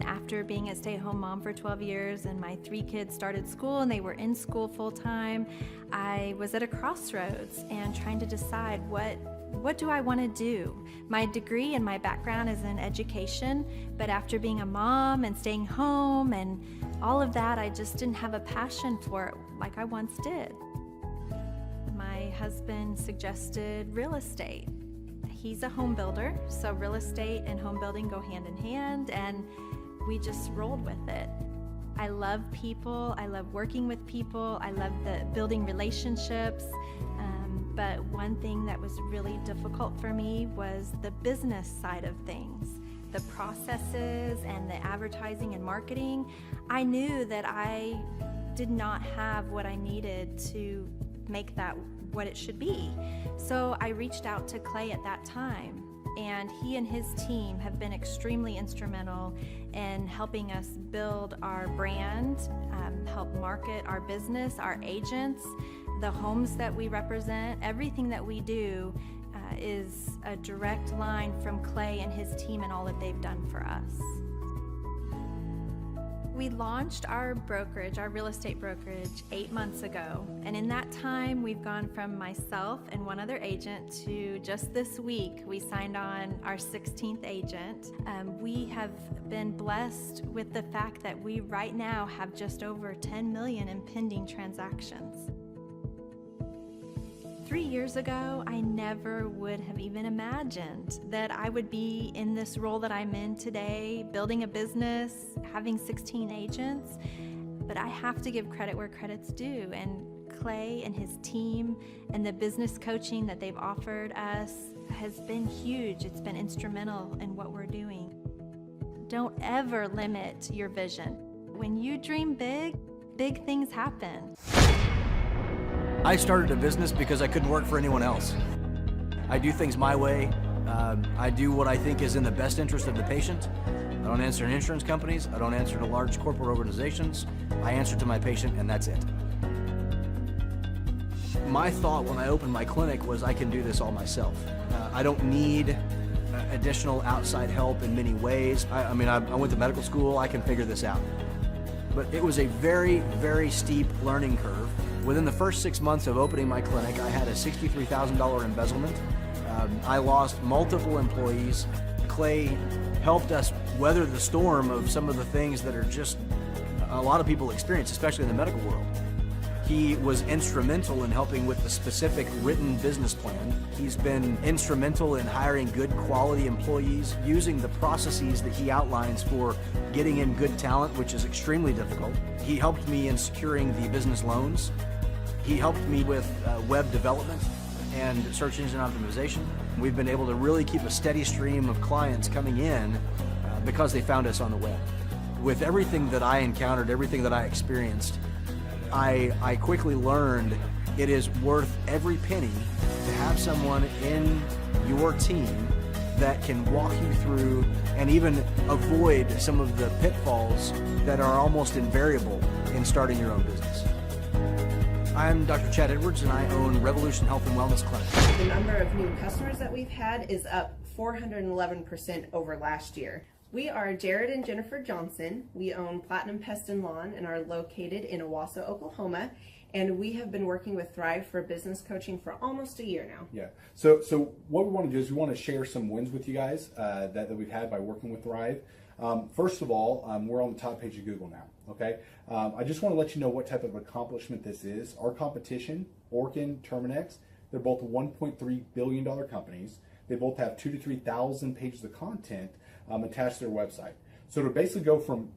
After being a stay-at-home mom for 12 years and my 3 kids started school and they were in school full-time, I was at a crossroads and trying to decide what what do I want to do? My degree and my background is in education, but after being a mom and staying home and all of that, I just didn't have a passion for it like I once did. My husband suggested real estate. He's a home builder, so real estate and home building go hand in hand, and we just rolled with it. I love people, I love working with people, I love building relationships, but one thing that was really difficult for me was the business side of things. The processes and the advertising and marketing. I knew that I did not have what I needed to make that what it should be. So I reached out to Clay at that time, and he and his team have been extremely instrumental in helping us build our brand, help market our business, our agents, the homes that we represent. Everything that we do is a direct line from Clay and his team and all that they've done for us. We launched our brokerage, our real estate brokerage, 8 months ago. And in that time, we've gone from myself and one other agent to just this week, we signed on our 16th agent. We have been blessed with the fact that we right now have just over 10 million in pending transactions. 3 years ago, I never would have even imagined that I would be in this role that I'm in today, building a business, having 16 agents. But I have to give credit where credit's due. And Clay and his team and the business coaching that they've offered us has been huge. It's been instrumental in what we're doing. Don't ever limit your vision. When you dream big, big things happen. I started a business because I couldn't work for anyone else. I do things my way. I do what I think is in the best interest of the patient. I don't answer to insurance companies. I don't answer to large corporate organizations. I answer to my patient, and that's it. My thought when I opened my clinic was I can do this all myself. I don't need additional outside help in many ways. I went to medical school. I can figure this out. But it was a very, very steep learning curve. Within the first 6 months of opening my clinic, I had a $63,000 embezzlement. I lost multiple employees. Clay helped us weather the storm of some of the things that are just a lot of people experience, especially in the medical world. He was instrumental in helping with the specific written business plan. He's been instrumental in hiring good quality employees, using the processes that he outlines for getting in good talent, which is extremely difficult. He helped me in securing the business loans. He helped me with web development and search engine optimization. We've been able to really keep a steady stream of clients coming in because they found us on the web. With everything that I encountered, everything that I experienced, I quickly learned it is worth every penny to have someone in your team that can walk you through and even avoid some of the pitfalls that are almost invariable in starting your own business. I'm Dr. Chad Edwards, and I own Revolution Health and Wellness Clinic. The number of new customers that we've had is up 411% over last year. We are Jared and Jennifer Johnson. We own Platinum Pest and Lawn and are located in Owasso, Oklahoma. And we have been working with Thrive for business coaching for almost a year now. Yeah. So what we want to do is we want to share some wins with you guys that we've had by working with Thrive. First of all, we're on the top page of Google now. Okay. I just want to let you know what type of accomplishment this is. Our competition, Orkin, Terminex, they're both $1.3 billion companies. They both have 2,000 to 3,000 pages of content attached to their website. So to basically go from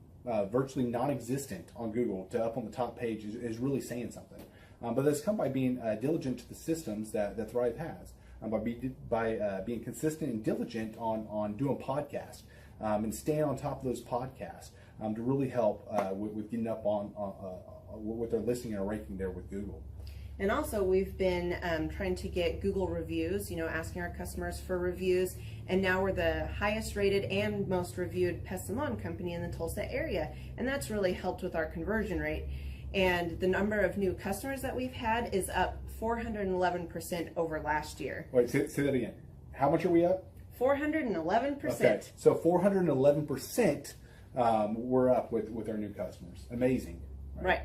virtually non-existent on Google to up on the top page is really saying something. But that's come by being diligent to the systems that Thrive has, by being consistent and diligent on doing podcasts and staying on top of those podcasts to really help with getting up on with their listing and ranking there with Google. And also we've been trying to get Google reviews, asking our customers for reviews. And now we're the highest rated and most reviewed pest and lawn company in the Tulsa area. And that's really helped with our conversion rate. And the number of new customers that we've had is up 411% over last year. Wait, say that again. How much are we up? 411%. Okay, so 411% we're up with our new customers. Amazing. Right.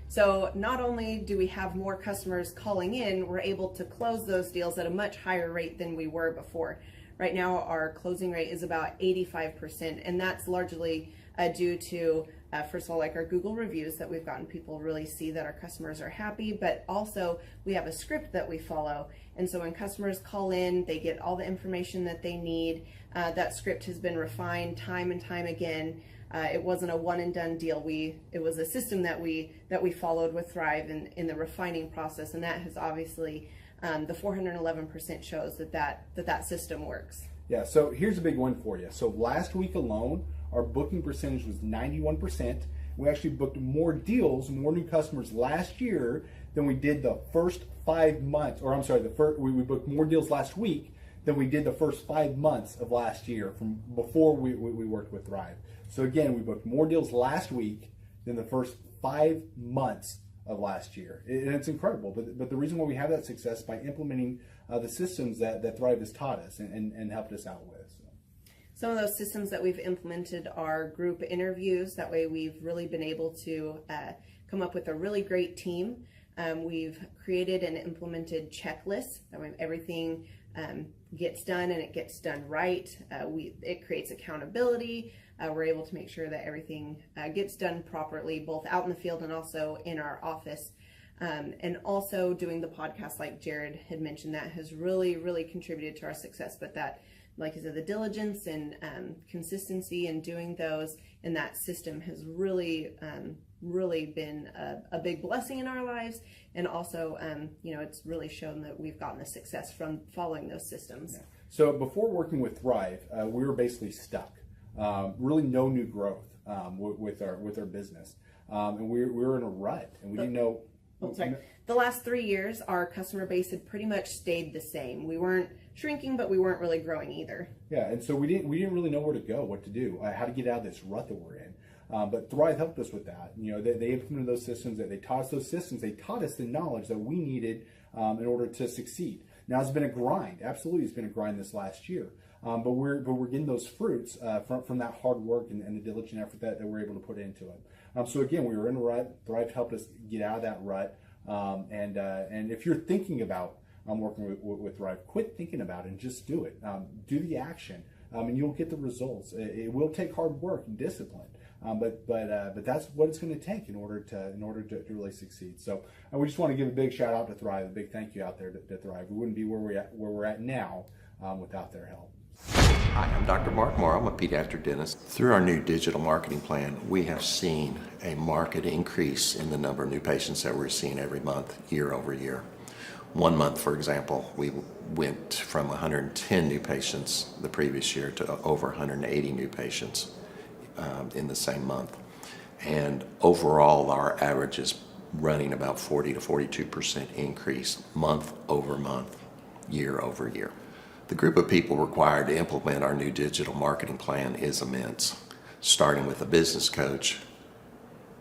So not only do we have more customers calling in, we're able to close those deals at a much higher rate than we were before. Right now, our closing rate is about 85%, and that's largely due to, first of all, like our Google reviews that we've gotten people really see that our customers are happy, but also we have a script that we follow. And so when customers call in, they get all the information that they need. That script has been refined time and time again. It wasn't a one and done deal. It was a system that we followed with Thrive in the refining process, and that has obviously the 411% shows that system works. Yeah, so here's a big one for you. So last week alone, our booking percentage was 91%. We actually booked more deals, more new customers last year than we did the first 5 months, or I'm sorry, we booked more deals last week than we did the first 5 months of last year from before we worked with Thrive. So again, we booked more deals last week than the first 5 months of last year. And it's incredible. But the reason why we have that success is by implementing the systems that Thrive has taught us and helped us out with. Some of those systems that we've implemented are group interviews. That way we've really been able to come up with a really great team. We've created and implemented checklists. That way everything gets done and it gets done right. It creates accountability. We're able to make sure that everything gets done properly, both out in the field and also in our office. And also doing the podcast, like Jared had mentioned, that has really, really contributed to our success. But that, like I said, the diligence and consistency in doing those and that system has really, really been a big blessing in our lives. And also, it's really shown that we've gotten the success from following those systems. Yeah. So before working with Thrive, we were basically stuck. Really no new growth with our business. And we were in a rut, and we didn't know. The last 3 years, our customer base had pretty much stayed the same. We weren't shrinking, but we weren't really growing either. Yeah, and so we didn't really know where to go, what to do, how to get out of this rut that we're in. But Thrive helped us with that. They implemented those systems. They taught us those systems. They taught us the knowledge that we needed in order to succeed. Now it's been a grind. Absolutely, it's been a grind this last year. But we're getting those fruits from that hard work and the diligent effort that we're able to put into it. So again, we were in a rut. Thrive helped us get out of that rut. And if you're thinking about working with Thrive, quit thinking about it and just do it. Do the action, and you'll get the results. It will take hard work and discipline, but that's what it's going to take in order to really succeed. So we just want to give a big shout out to Thrive, a big thank you out there to Thrive. We wouldn't be where we're at now without their help. Hi, I'm Dr. Mark Moore. I'm a pediatric dentist. Through our new digital marketing plan, we have seen a marked increase in the number of new patients that we're seeing every month, year over year. 1 month, for example, we went from 110 new patients the previous year to over 180 new patients in the same month. And overall, our average is running about 40 to 42% increase month over month, year over year. The group of people required to implement our new digital marketing plan is immense, starting with a business coach,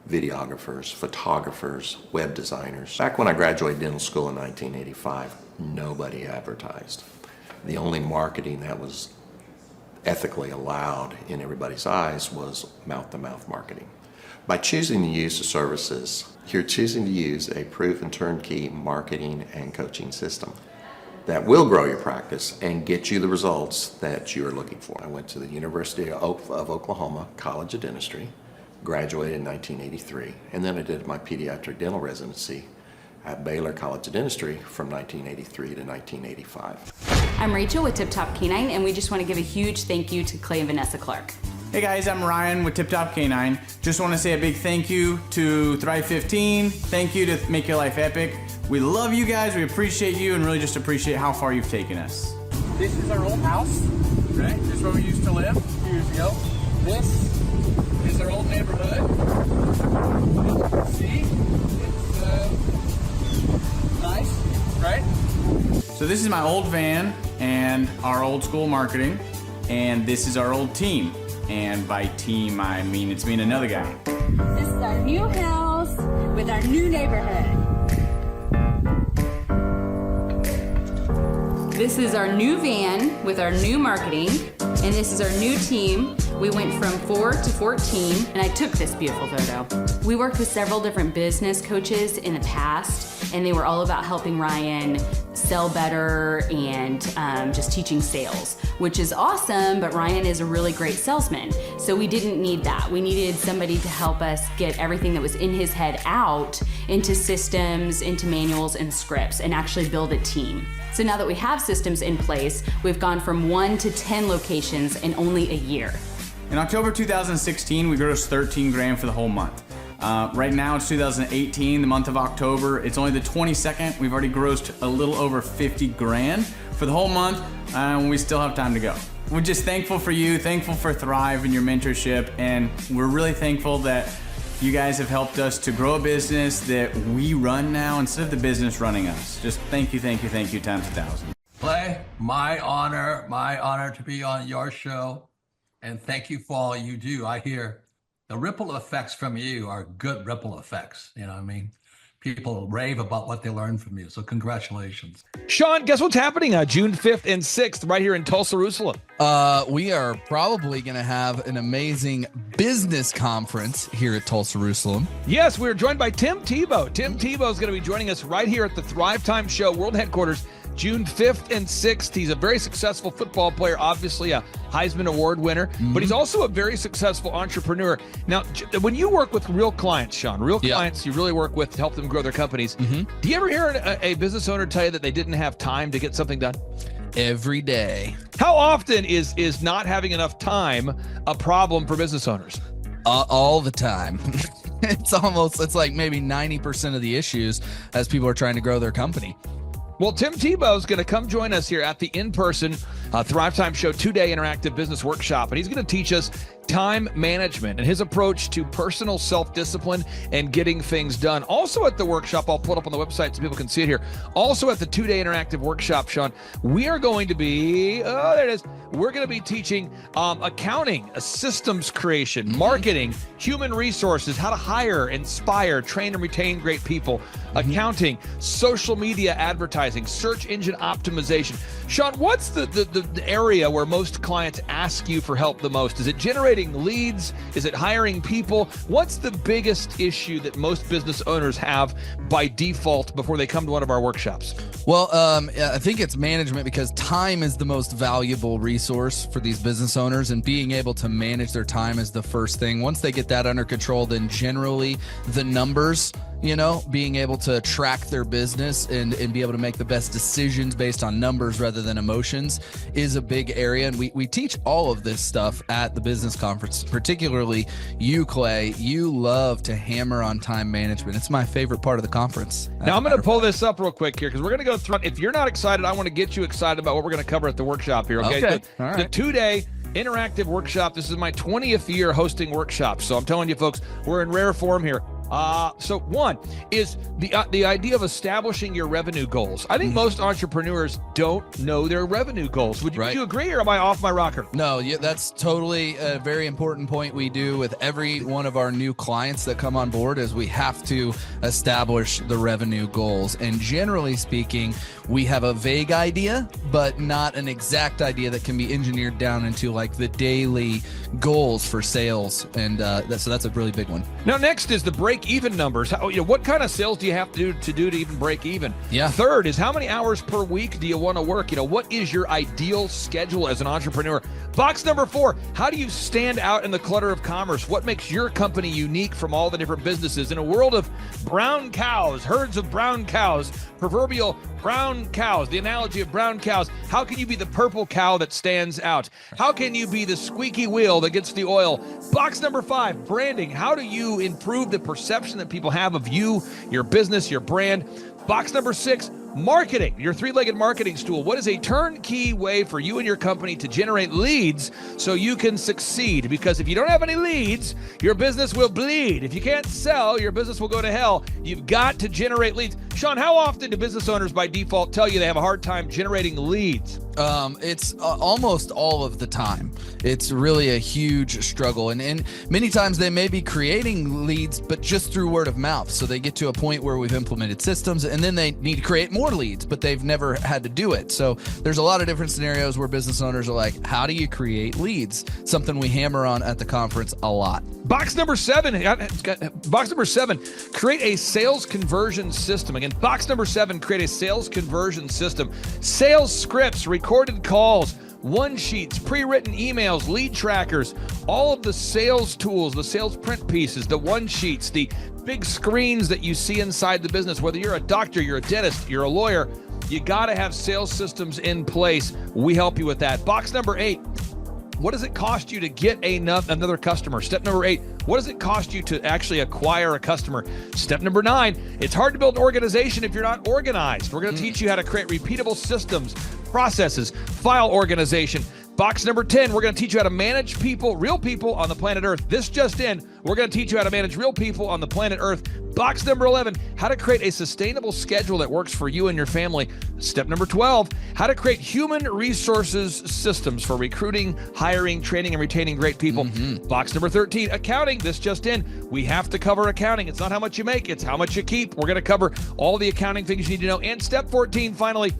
videographers, photographers, web designers. Back when I graduated dental school in 1985, nobody advertised. The only marketing that was ethically allowed in everybody's eyes was mouth-to-mouth marketing. By choosing to use the services, you're choosing to use a proven turnkey marketing and coaching system that will grow your practice and get you the results that you are looking for. I went to the University of Oklahoma College of Dentistry, graduated in 1983, and then I did my pediatric dental residency at Baylor College of Dentistry from 1983 to 1985. I'm Rachel with Tip Top Canine, and we just want to give a huge thank you to Clay and Vanessa Clark. Hey guys, I'm Ryan with Tip Top Canine. Just want to say a big thank you to Thrive 15. Thank you to Make Your Life Epic. We love you guys, we appreciate you, and really just appreciate how far you've taken us. This is our old house, right? This is where we used to live a few years ago. This is our old neighborhood. As you can see, it's nice, right? So this is my old van and our old school marketing, and this is our old team. And by team, I mean it's me and another guy. This is our new house with our new neighborhood. This is our new van with our new marketing, And this is our new team. We went from 4 to 14, and I took this beautiful photo. We worked with several different business coaches in the past, and they were all about helping Ryan sell better and just teaching sales, which is awesome, but Ryan is a really great salesman. So we didn't need that. We needed somebody to help us get everything that was in his head out into systems, into manuals and scripts, and actually build a team. So now that we have systems in place, we've gone from 1 to 10 locations in only a year. In October 2016, we grossed 13 grand for the whole month. Right now it's 2018, the month of October. It's only the 22nd. We've already grossed a little over 50 grand for the whole month, and we still have time to go. We're just thankful for you, thankful for Thrive and your mentorship, and we're really thankful that you guys have helped us to grow a business that we run now instead of the business running us. Just thank you times 1,000. Clay, my honor to be on your show. And thank you for all you do. I hear the ripple effects from you are good ripple effects. You know what I mean? People rave about what they learned from you. So congratulations. Sean, guess what's happening June 5th and 6th right here in Tulsa, Jerusalem? We are probably going to have an amazing business conference here at Tulsa, Jerusalem. Yes, we're joined by Tim Tebow. Tim Tebow is going to be joining us right here at the Thrivetime Show World Headquarters, June 5th and 6th. He's a very successful football player, obviously a Heisman Award winner, but he's also a very successful entrepreneur. Now, when you work with real clients, Sean, clients you really work with to help them grow their companies, do you ever hear a business owner tell you that they didn't have time to get something done? Every day. How often is not having enough time a problem for business owners? All the time. It's like maybe 90% of the issues as people are trying to grow their company. Well, Tim Tebow is going to come join us here at the in-person Thrivetime Show 2-day interactive business workshop, and he's going to teach us time management and his approach to personal self-discipline and getting things done. Also at the workshop, I'll put up on the website so people can see it here. Also at the 2-day interactive workshop, Sean, we are going to be, there it is. We're going to be teaching accounting, systems creation, marketing, human resources, how to hire, inspire, train, and retain great people, accounting, social media advertising, search engine optimization. Sean, what's the area where most clients ask you for help the most? Is it generating leads? Is it hiring people? What's the biggest issue that most business owners have by default before they come to one of our workshops? Well, I think it's management, because time is the most valuable resource for these business owners, and being able to manage their time is the first thing. Once they get that under control, then generally the numbers, being able to track their business and be able to make the best decisions based on numbers rather than emotions is a big area. And we teach all of this stuff at the business conference, particularly you, Clay. You love to hammer on time management. It's my favorite part of the conference. Now I'm going to pull this up real quick here because we're going to go through. If you're not excited, I want to get you excited about what we're going to cover at the workshop here. Okay. All right. The 2-day interactive workshop. This is my 20th year hosting workshops. So I'm telling you folks, we're in rare form here. So one is the idea of establishing your revenue goals. I think most entrepreneurs don't know their revenue goals. Would you agree, or am I off my rocker? No, that's totally a very important point we do with every one of our new clients that come on board, is we have to establish the revenue goals. And generally speaking, we have a vague idea, but not an exact idea that can be engineered down into like the daily goals for sales. And so that's a really big one. Now, next is the break-even numbers. What kind of sales do you have to do to even break even? Yeah. Third is how many hours per week do you want to work? What is your ideal schedule as an entrepreneur? Box number 4, how do you stand out in the clutter of commerce? What makes your company unique from all the different businesses? In a world of brown cows, herds of brown cows, proverbial brown cows, the analogy of brown cows, how can you be the purple cow that stands out? How can you be the squeaky wheel that gets the oil? Box number 5, branding. How do you improve the perception that people have of you, your business, your brand? Box number 6, marketing, your 3-legged marketing stool. What is a turnkey way for you and your company to generate leads so you can succeed? Because if you don't have any leads, your business will bleed. If you can't sell, your business will go to hell. You've got to generate leads. Sean, how often do business owners by default tell you they have a hard time generating leads? It's almost all of the time. It's really a huge struggle. And many times they may be creating leads, but just through word of mouth. So they get to a point where we've implemented systems, and then they need to create more more leads, but they've never had to do it. So there's a lot of different scenarios where business owners are like, how do you create leads? Something we hammer on at the conference a lot. Box number 7, create a sales conversion system. Again, box number 7, create a sales conversion system. Sales scripts, recorded calls, one sheets, pre-written emails, lead trackers, all of the sales tools, the sales print pieces, the one sheets, the big screens that you see inside the business. Whether you're a doctor, you're a dentist, you're a lawyer, you got to have sales systems in place. We help you with that. Box number 8, what does it cost you to get another customer? Step number 8, what does it cost you to actually acquire a customer? Step number 9, it's hard to build an organization if you're not organized. We're going to teach you how to create repeatable systems, processes, file organization. Box number 10, we're going to teach you how to manage people, real people on the planet Earth. This just in, we're going to teach you how to manage real people on the planet Earth. Box number 11, how to create a sustainable schedule that works for you and your family. Step number 12, how to create human resources systems for recruiting, hiring, training, and retaining great people. Box number 13, accounting. This just in, we have to cover accounting. It's not how much you make, it's how much you keep. We're going to cover all the accounting things you need to know. And step 14, finally,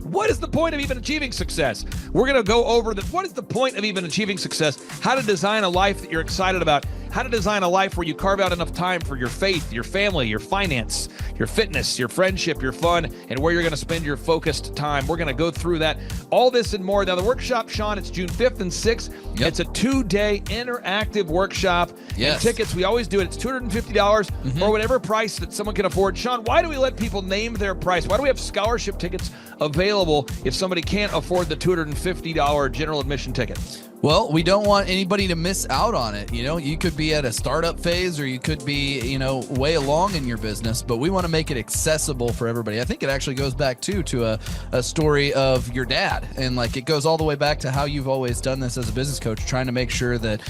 what is the point of even achieving success? We're going to go over what is the point of even achieving success, how to design a life that you're excited about, how to design a life where you carve out enough time for your faith, your family, your finance, your fitness, your friendship, your fun, and where you're going to spend your focused time. We're going to go through that, all this and more. Now, the workshop, Sean, it's June 5th and 6th. Yep. It's a 2-day interactive workshop. Yes. And tickets, we always do it. It's $250 or whatever price that someone can afford. Sean, why do we let people name their price? Why do we have scholarship tickets available if somebody can't afford the $250 general admission ticket? Well, we don't want anybody to miss out on it. You know, you could be at a startup phase or you could be, way along in your business, but we want to make it accessible for everybody. I think it actually goes back to a story of your dad. And like, it goes all the way back to how you've always done this as a business coach, trying to make sure that,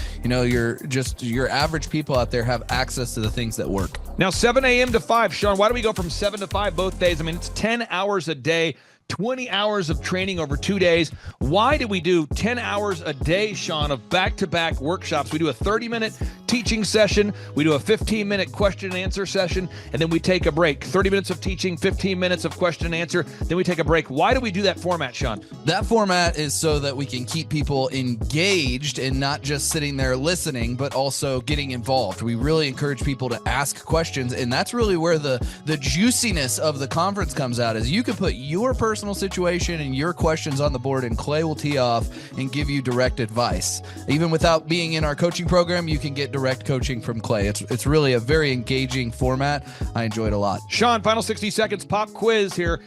your average people out there have access to the things that work. Now, 7 a.m. to 5, Sean, why do we go from 7 to 5 both days? I mean, it's 10 hours a day. 20 hours of training over 2 days. Why do we do 10 hours a day, Sean, of back-to-back workshops? We do a 30-minute teaching session. We do a 15-minute question and answer session, and then we take a break. 30 minutes of teaching, 15 minutes of question and answer, then we take a break. Why do we do that format, Sean? That format is so that we can keep people engaged and not just sitting there listening, but also getting involved. We really encourage people to ask questions, and that's really where the juiciness of the conference comes out, is you can put your personal situation and your questions on the board, and Clay will tee off and give you direct advice. Even without being in our coaching program, you can get direct coaching from Clay. It's really a very engaging format. I enjoyed it a lot. Sean, final 60 seconds pop quiz here.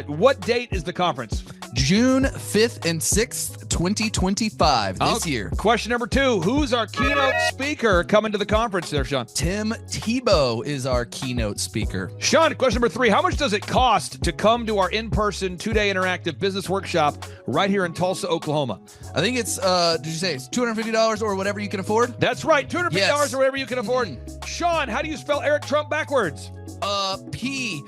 What date is the conference? June 5th and 6th, 2025, this year. Question number 2, who's our keynote speaker coming to the conference there, Sean? Tim Tebow is our keynote speaker. Sean, question number 3, how much does it cost to come to our in-person 2-day interactive business workshop right here in Tulsa, Oklahoma? I think it's, did you say it's $250 or whatever you can afford? That's right, $250 or whatever you can afford. Sean, how do you spell Eric Trump backwards? P-M-U-R-T-C-I-R-E.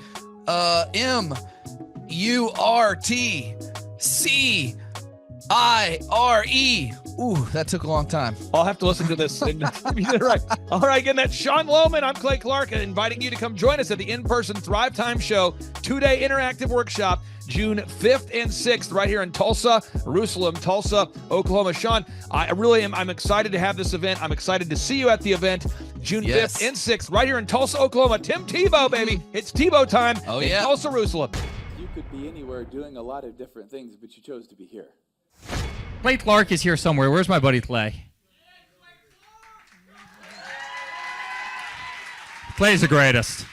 Ooh, that took a long time. I'll have to listen to this. Right. All right, again, that's Sean Lohman. I'm Clay Clark, inviting you to come join us at the in-person Thrivetime Show 2-day interactive workshop, June 5th and 6th, right here in Tulsa, Tulsa, Oklahoma. Sean, I'm excited to have this event. I'm excited to see you at the event, June 5th and 6th, right here in Tulsa, Oklahoma. Tim Tebow, baby. It's Tebow time in Tulsa, Jerusalem. You could be anywhere doing a lot of different things, but you chose to be here. Clay Clark is here somewhere. Where's my buddy Clay? Clay's the greatest.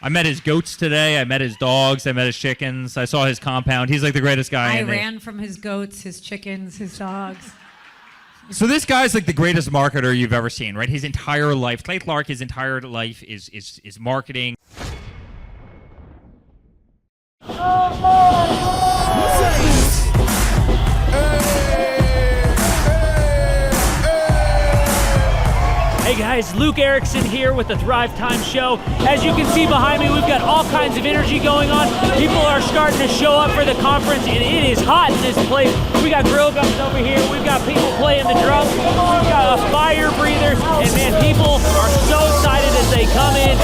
I met his goats today. I met his dogs. I met his chickens. I saw his compound. He's like the greatest guy. I ran from his goats, his chickens, his dogs. So this guy's like the greatest marketer you've ever seen, right? His entire life, Clay Clark, his entire life is marketing. Hey guys, Luke Erickson here with the Thrivetime Show. As you can see behind me, we've got all kinds of energy going on. People are starting to show up for the conference, and it is hot in this place. We got grill guns over here. We've got people playing the drums. We've got a fire breather, and man, people are so excited as they come in.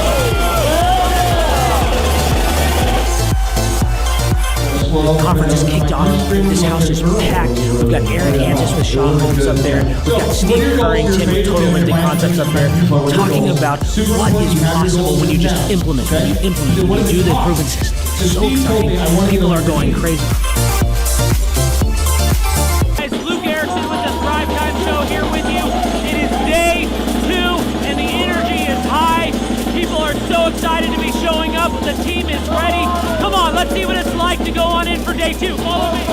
The conference is kicked off. This house is packed. We've got Aaron Antis with Shaw Homes up there. We've got Steve Currington with Total Lifting Concepts up there talking about what is possible when you just implement, when you do the proven system. So exciting. People are going crazy. Guys, Luke Erickson with the Thrivetime Show here with you. It is day 2 and the energy is high. People are so excited to be showing up. The team is ready. Come on, let's see what it's like to go on in for day 2. Follow me.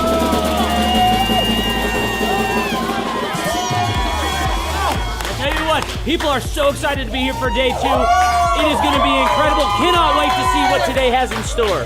I'll tell you what, people are so excited to be here for day 2. It is going to be incredible. Cannot wait to see what today has in store.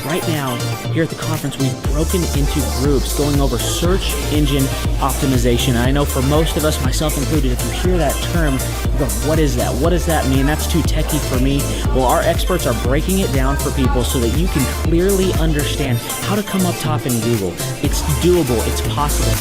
Right now, here at the conference, we've broken into groups going over search engine optimization. I know for most of us, myself included, if you hear that term, you go, what is that? What does that mean? That's too techie for me. Well, our experts are breaking it down for people so that you can clearly understand how to come up top in Google. It's doable. It's possible.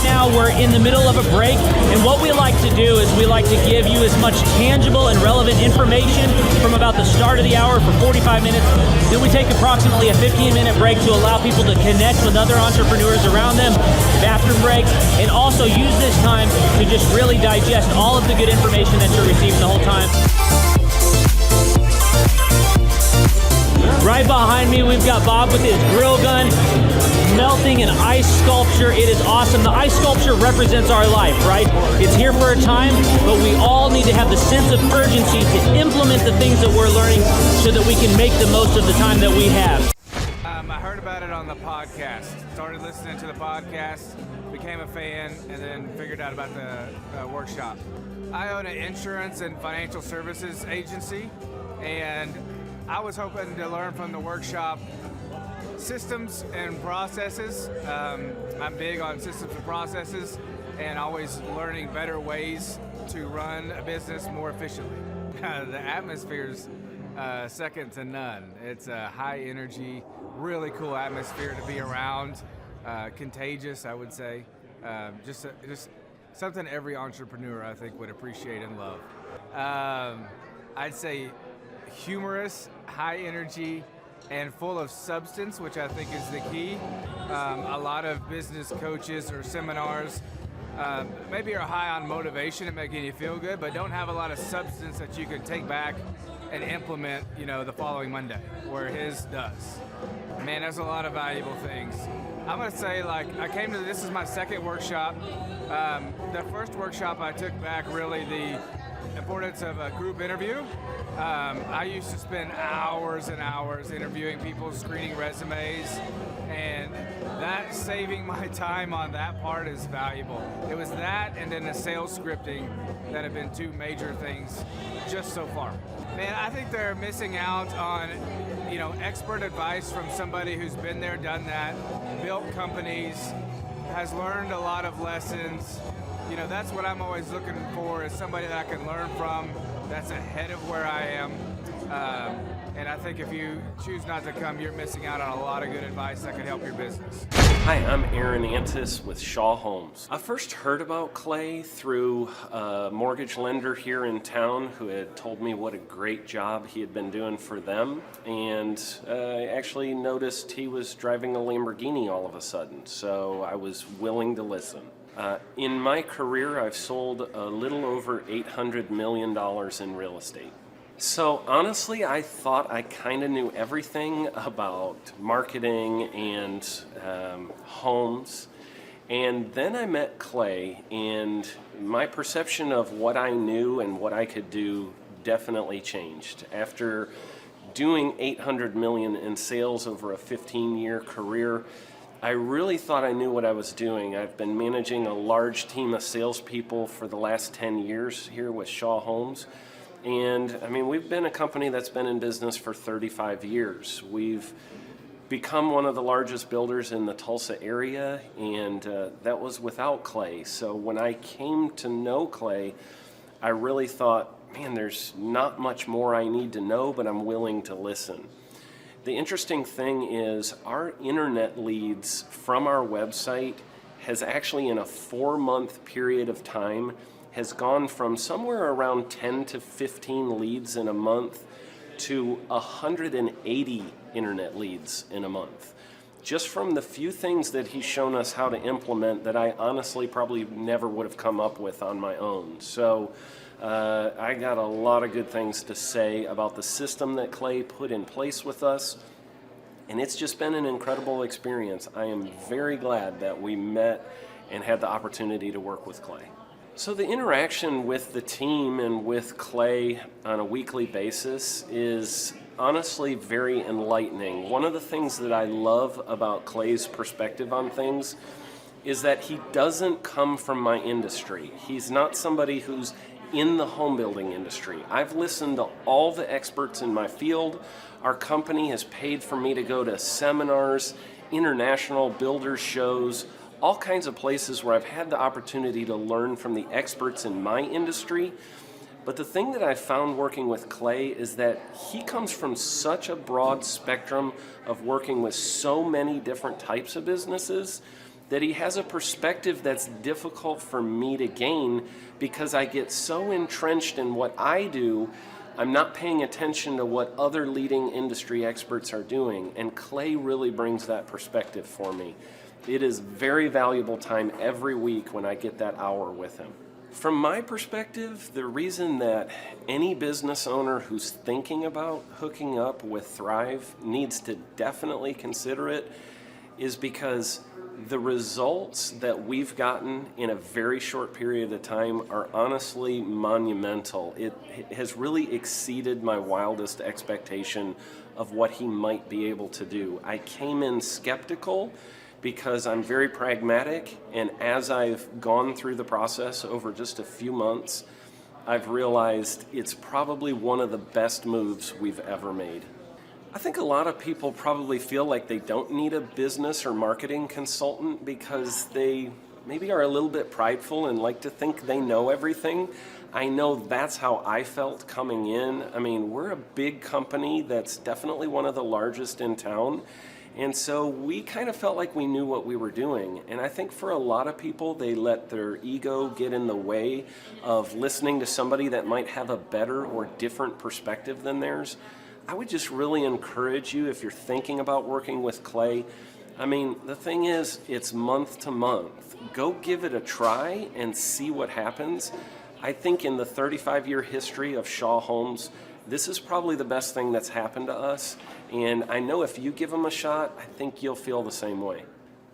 Now we're in the middle of a break, and what we like to do is we like to give you as much tangible and relevant information from about the start of the hour for 45 minutes. Then we take approximately a 15-minute break to allow people to connect with other entrepreneurs around them, bathroom breaks, and also use this time to just really digest all of the good information that you're receiving the whole time. Right behind me, we've got Bob with his grill gun, melting an ice sculpture. It is awesome. The ice sculpture represents our life, right? It's here for a time, but we all need to have the sense of urgency to implement the things that we're learning so that we can make the most of the time that we have. I heard about it on the podcast. Started listening to the podcast, became a fan, and then figured out about the workshop. I own an insurance and financial services agency, and I was hoping to learn from the workshop systems and processes. I'm big on systems and processes and always learning better ways to run a business more efficiently. The atmosphere's second to none. It's a high energy, really cool atmosphere to be around. Contagious, I would say. Just something every entrepreneur, I think, would appreciate and love. I'd say humorous, high energy, and full of substance, which I think is the key. A lot of business coaches or seminars maybe are high on motivation and making you feel good, but don't have a lot of substance that you can take back and implement, the following Monday, where his does. Man, there's a lot of valuable things. I'm gonna say, this is my second workshop. The first workshop I took back really the importance of a group interview. I used to spend hours and hours interviewing people, screening resumes, and that saving my time on that part is valuable. It was that and then the sales scripting that have been two major things just so far. Man, I think they're missing out on, expert advice from somebody who's been there, done that, built companies, has learned a lot of lessons. That's what I'm always looking for, is somebody that I can learn from that's ahead of where I am. And I think if you choose not to come, you're missing out on a lot of good advice that could help your business. Hi, I'm Aaron Antis with Shaw Homes. I first heard about Clay through a mortgage lender here in town who had told me what a great job he had been doing for them, and I actually noticed he was driving a Lamborghini all of a sudden, so I was willing to listen. In my career, I've sold a little over $800 million in real estate. So honestly, I thought I kind of knew everything about marketing and homes. And then I met Clay, and my perception of what I knew and what I could do definitely changed. After doing $800 million in sales over a 15-year career, I really thought I knew what I was doing. I've been managing a large team of salespeople for the last 10 years here with Shaw Homes. And we've been a company that's been in business for 35 years. We've become one of the largest builders in the Tulsa area, and that was without Clay. So when I came to know Clay, I really thought, man, there's not much more I need to know, but I'm willing to listen. The interesting thing is our internet leads from our website has actually, in a 4-month period of time, has gone from somewhere around 10 to 15 leads in a month to 180 internet leads in a month. Just from the few things that he's shown us how to implement that I honestly probably never would have come up with on my own. So I got a lot of good things to say about the system that Clay put in place with us, and it's just been an incredible experience. I am very glad that we met and had the opportunity to work with Clay. So the interaction with the team and with Clay on a weekly basis is honestly very enlightening. One of the things that I love about Clay's perspective on things is that he doesn't come from my industry. He's not somebody who's in the home building industry. I've listened to all the experts in my field. Our company has paid for me to go to seminars, international builders shows, all kinds of places where I've had the opportunity to learn from the experts in my industry. But the thing that I found working with Clay is that he comes from such a broad spectrum of working with so many different types of businesses that he has a perspective that's difficult for me to gain because I get so entrenched in what I do, I'm not paying attention to what other leading industry experts are doing. And Clay really brings that perspective for me. It is very valuable time every week when I get that hour with him. From my perspective, the reason that any business owner who's thinking about hooking up with Thrive needs to definitely consider it is because the results that we've gotten in a very short period of time are honestly monumental. It has really exceeded my wildest expectation of what he might be able to do. I came in skeptical because I'm very pragmatic, and as I've gone through the process over just a few months, I've realized it's probably one of the best moves we've ever made. I think a lot of people probably feel like they don't need a business or marketing consultant because they maybe are a little bit prideful and like to think they know everything. I know that's how I felt coming in. I mean, we're a big company that's definitely one of the largest in town. And so we kind of felt like we knew what we were doing. And I think for a lot of people, they let their ego get in the way of listening to somebody that might have a better or different perspective than theirs. I would just really encourage you, if you're thinking about working with Clay, I mean, the thing is, it's month to month. Go give it a try and see what happens. I think in the 35-year history of Shaw Homes, this is probably the best thing that's happened to us. And I know if you give them a shot, I think you'll feel the same way.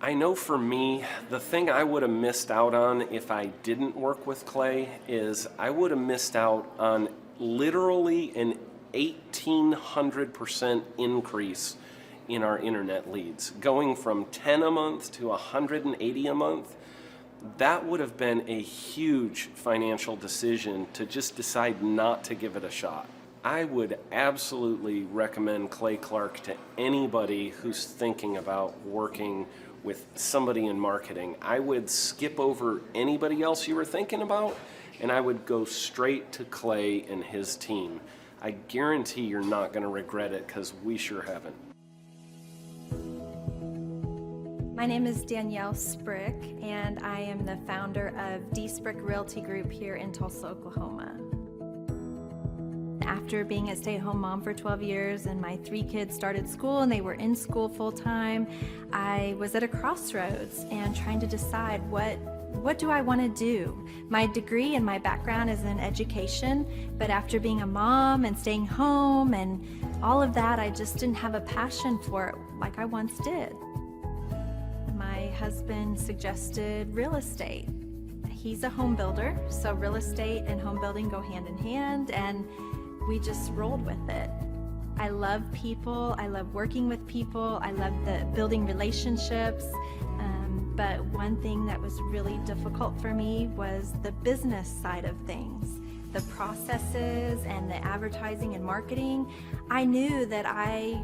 I know for me, the thing I would have missed out on if I didn't work with Clay is I would have missed out on literally an 1,800% increase in our internet leads. Going from 10 a month to 180 a month, that would have been a huge financial decision to just decide not to give it a shot. I would absolutely recommend Clay Clark to anybody who's thinking about working with somebody in marketing. I would skip over anybody else you were thinking about, and I would go straight to Clay and his team. I guarantee you're not going to regret it because we sure haven't. My name is Danielle Sprick, and I am the founder of D Sprick Realty Group here in Tulsa, Oklahoma. After being a stay-at-home mom for 12 years and my 3 kids started school and they were in school full-time, I was at a crossroads and trying to decide what do I want to do? My degree and my background is in education, but after being a mom and staying home and all of that, I just didn't have a passion for it like I once did. My husband suggested real estate. He's a home builder, so real estate and home building go hand in hand, and we just rolled with it. I love people, I love working with people, I love the building relationships, but one thing that was really difficult for me was the business side of things. The processes and the advertising and marketing. I knew that I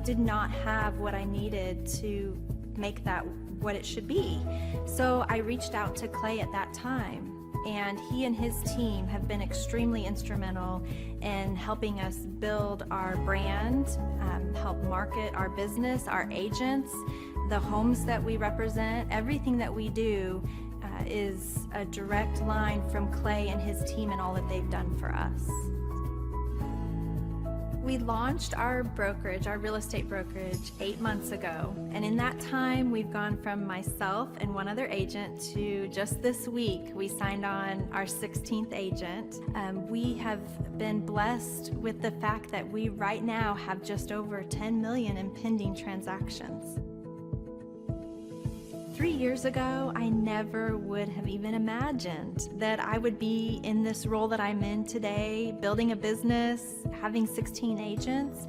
did not have what I needed to make that what it should be. So I reached out to Clay at that time, and he and his team have been extremely instrumental in helping us build our brand, help market our business, our agents, The homes that we represent, everything that we do is a direct line from Clay and his team and all that they've done for us. We launched our brokerage, our real estate brokerage, 8 months ago. And in that time, we've gone from myself and one other agent to just this week, we signed on our 16th agent. We have been blessed with the fact that we right now have just over 10 million in pending transactions. 3 years ago, I never would have even imagined that I would be in this role that I'm in today, building a business, having 16 agents.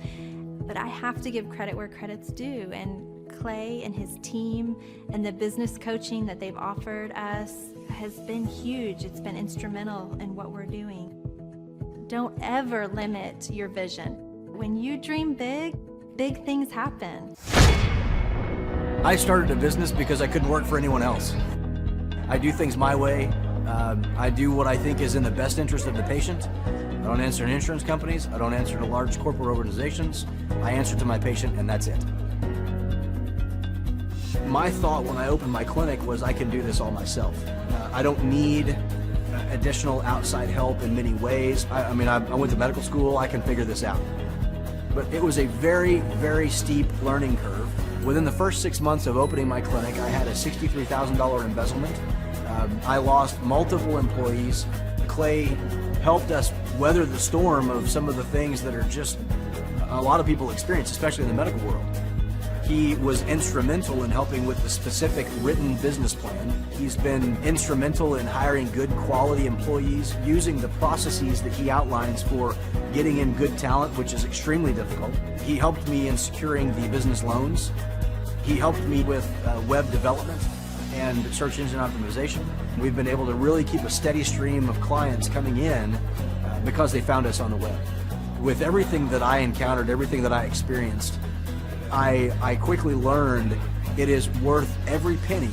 But I have to give credit where credit's due. And Clay and his team and the business coaching that they've offered us has been huge. It's been instrumental in what we're doing. Don't ever limit your vision. When you dream big, big things happen. I started a business because I couldn't work for anyone else. I do things my way. I do what I think is in the best interest of the patient. I don't answer to insurance companies. I don't answer to large corporate organizations. I answer to my patient, and that's it. My thought when I opened my clinic was I can do this all myself. I don't need additional outside help in many ways. I went to medical school. I can figure this out. But it was a very, very steep learning curve. Within the first 6 months of opening my clinic, I had a $63,000 embezzlement. I lost multiple employees. Clay helped us weather the storm of some of the things that are just a lot of people experience, especially in the medical world. He was instrumental in helping with the specific written business plan. He's been instrumental in hiring good quality employees, using the processes that he outlines for getting in good talent, which is extremely difficult. He helped me in securing the business loans. He helped me with web development and search engine optimization. We've been able to really keep a steady stream of clients coming in because they found us on the web. With everything that I encountered, everything that I experienced, I quickly learned it is worth every penny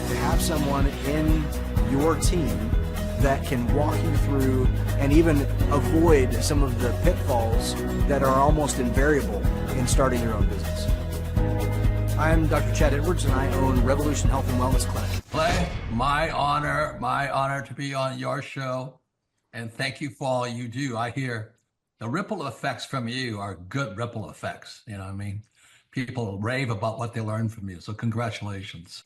to have someone in your team that can walk you through and even avoid some of the pitfalls that are almost invariable in starting your own business. I'm Dr. Chad Edwards, and I own Revolution Health and Wellness Clinic. Clay, my honor to be on your show, and thank you for all you do. I hear the ripple effects from you are good ripple effects. You know what I mean? People rave about what they learned from you, so congratulations.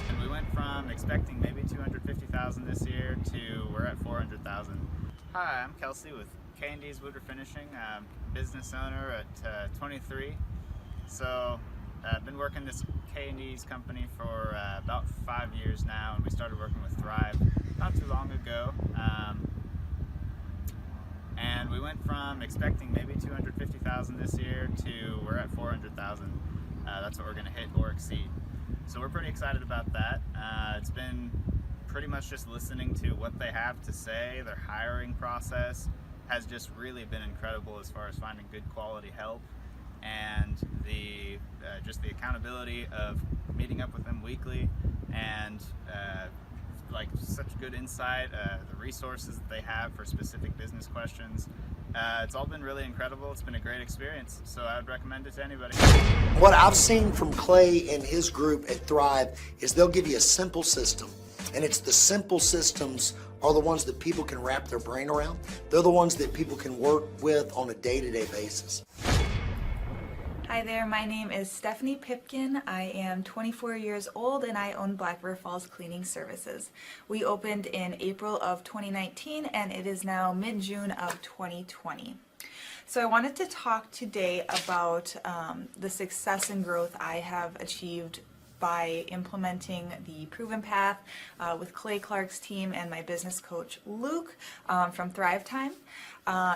And we went from expecting maybe 250,000 this year to we're at 400,000. Hi, I'm Kelsey with K&D's Woodruff Finishing, business owner at 23. So I've been working this K&D's company for about 5 years now, and we started working with Thrive not too long ago. And we went from expecting maybe 250,000 this year to we're at 400,000. That's what we're going to hit or exceed. So we're pretty excited about that. It's been pretty much just listening to what they have to say. Their hiring process has just really been incredible as far as finding good quality help, and the just the accountability of meeting up with them weekly, and like such good insight, the resources that they have for specific business questions. It's all been really incredible. It's been a great experience, so I would recommend it to anybody. What I've seen from Clay and his group at Thrive is they'll give you a simple system, and it's the simple systems are the ones that people can wrap their brain around. They're the ones that people can work with on a day-to-day basis. Hi there, my name is Stephanie Pipkin. I am 24 years old and I own Black River Falls Cleaning Services. We opened in April of 2019 and it is now mid-June of 2020. So I wanted to talk today about the success and growth I have achieved by implementing the Proven Path with Clay Clark's team and my business coach Luke from Thrivetime.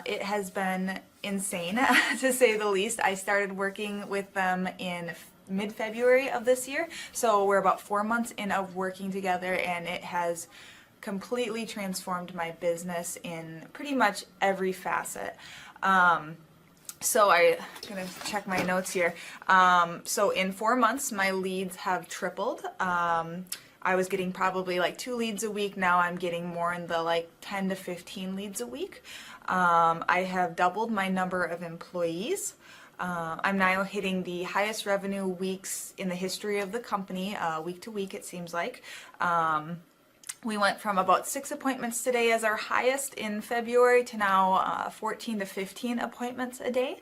It has been insane to say the least. I started working with them in mid-February of this year, so we're about 4 months in of working together, and it has completely transformed my business in pretty much every facet. So I'm gonna check my notes here. So in 4 months, my leads have tripled. I was getting probably like 2 leads a week. Now I'm getting more in the like 10 to 15 leads a week. I have doubled my number of employees. I'm now hitting the highest revenue weeks in the history of the company, week to week, it seems like. We went from about 6 appointments today as our highest in February to now 14 to 15 appointments a day.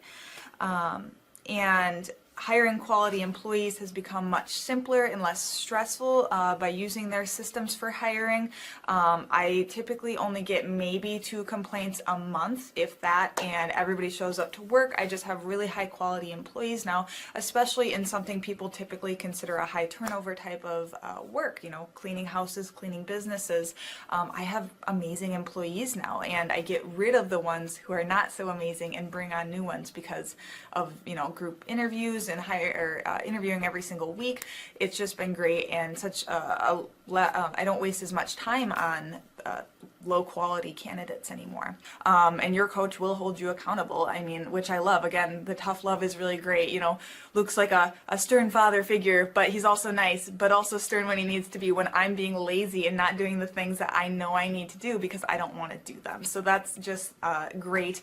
And hiring quality employees has become much simpler and less stressful by using their systems for hiring. I typically only get maybe 2 complaints a month, if that, and everybody shows up to work. I just have really high quality employees now, especially in something people typically consider a high turnover type of work, you know, cleaning houses, cleaning businesses. I have amazing employees now, and I get rid of the ones who are not so amazing and bring on new ones because of, you know, group interviews and interviewing every single week. It's just been great, and such I don't waste as much time on low quality candidates anymore. And your coach will hold you accountable. I mean, which I love. Again, the tough love is really great. You know, Luke's like a stern father figure, but he's also nice, but also stern when he needs to be, when I'm being lazy and not doing the things that I know I need to do because I don't want to do them. So that's just great.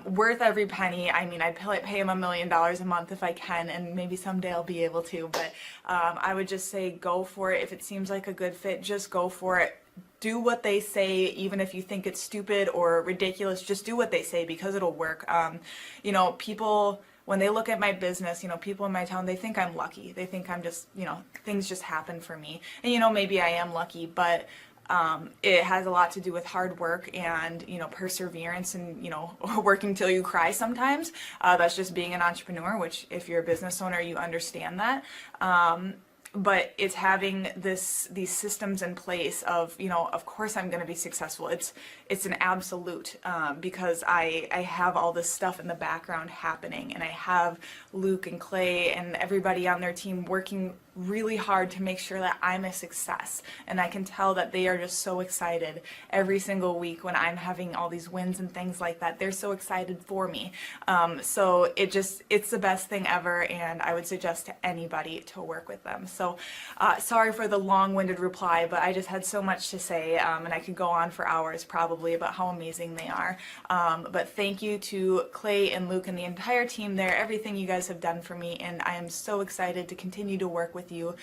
Worth every penny. I mean, I'd pay him $1 million a month if I can, and maybe someday I'll be able to, but I would just say go for it. If it seems like a good fit, just go for it. Do what they say, even if you think it's stupid or ridiculous. Just do what they say because it'll work. You know, people, when they look at my business, you know, people in my town, they think I'm lucky. They think I'm just, you know, things just happen for me. And, you know, maybe I am lucky, but it has a lot to do with hard work and, you know, perseverance and, you know, working till you cry sometimes. That's just being an entrepreneur, which if you're a business owner, you understand that. But it's having these systems in place of, you know, of course I'm going to be successful. It's an absolute because I have all this stuff in the background happening, and I have Luke and Clay and everybody on their team working really hard to make sure that I'm a success. And I can tell that they are just so excited every single week when I'm having all these wins and things like that. They're so excited for me. So it's the best thing ever, and I would suggest to anybody to work with them. So sorry for the long-winded reply, but I just had so much to say, and I could go on for hours probably about how amazing they are. But thank you to Clay and Luke and the entire team there, everything you guys have done for me, and I am so excited to continue to work with you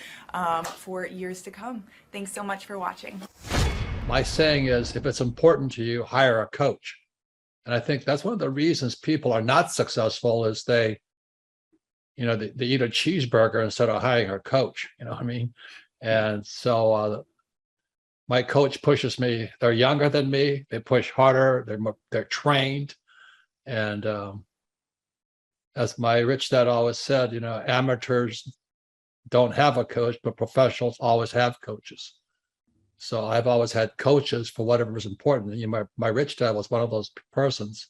for years to come. Thanks so much for watching. My saying is, if it's important to you, hire a coach. And I think that's one of the reasons people are not successful is they eat a cheeseburger instead of hiring a coach, you know what I mean? And so my coach pushes me. They're younger than me. They push harder. They're trained. And as my rich dad always said, you know, amateurs don't have a coach, but professionals always have coaches. So I've always had coaches for whatever is important. And, you know, my rich dad was one of those persons.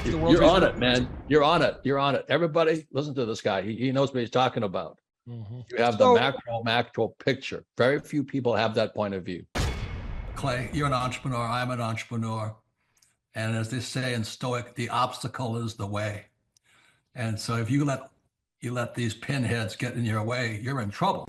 You're on it, man. You're on it. You're on it. Everybody listen to this guy. He knows what he's talking about. Mm-hmm. You have the macro picture. Very few people have that point of view. Clay, you're an entrepreneur. I'm an entrepreneur. And as they say in Stoic, the obstacle is the way. And so if you let these pinheads get in your way, you're in trouble.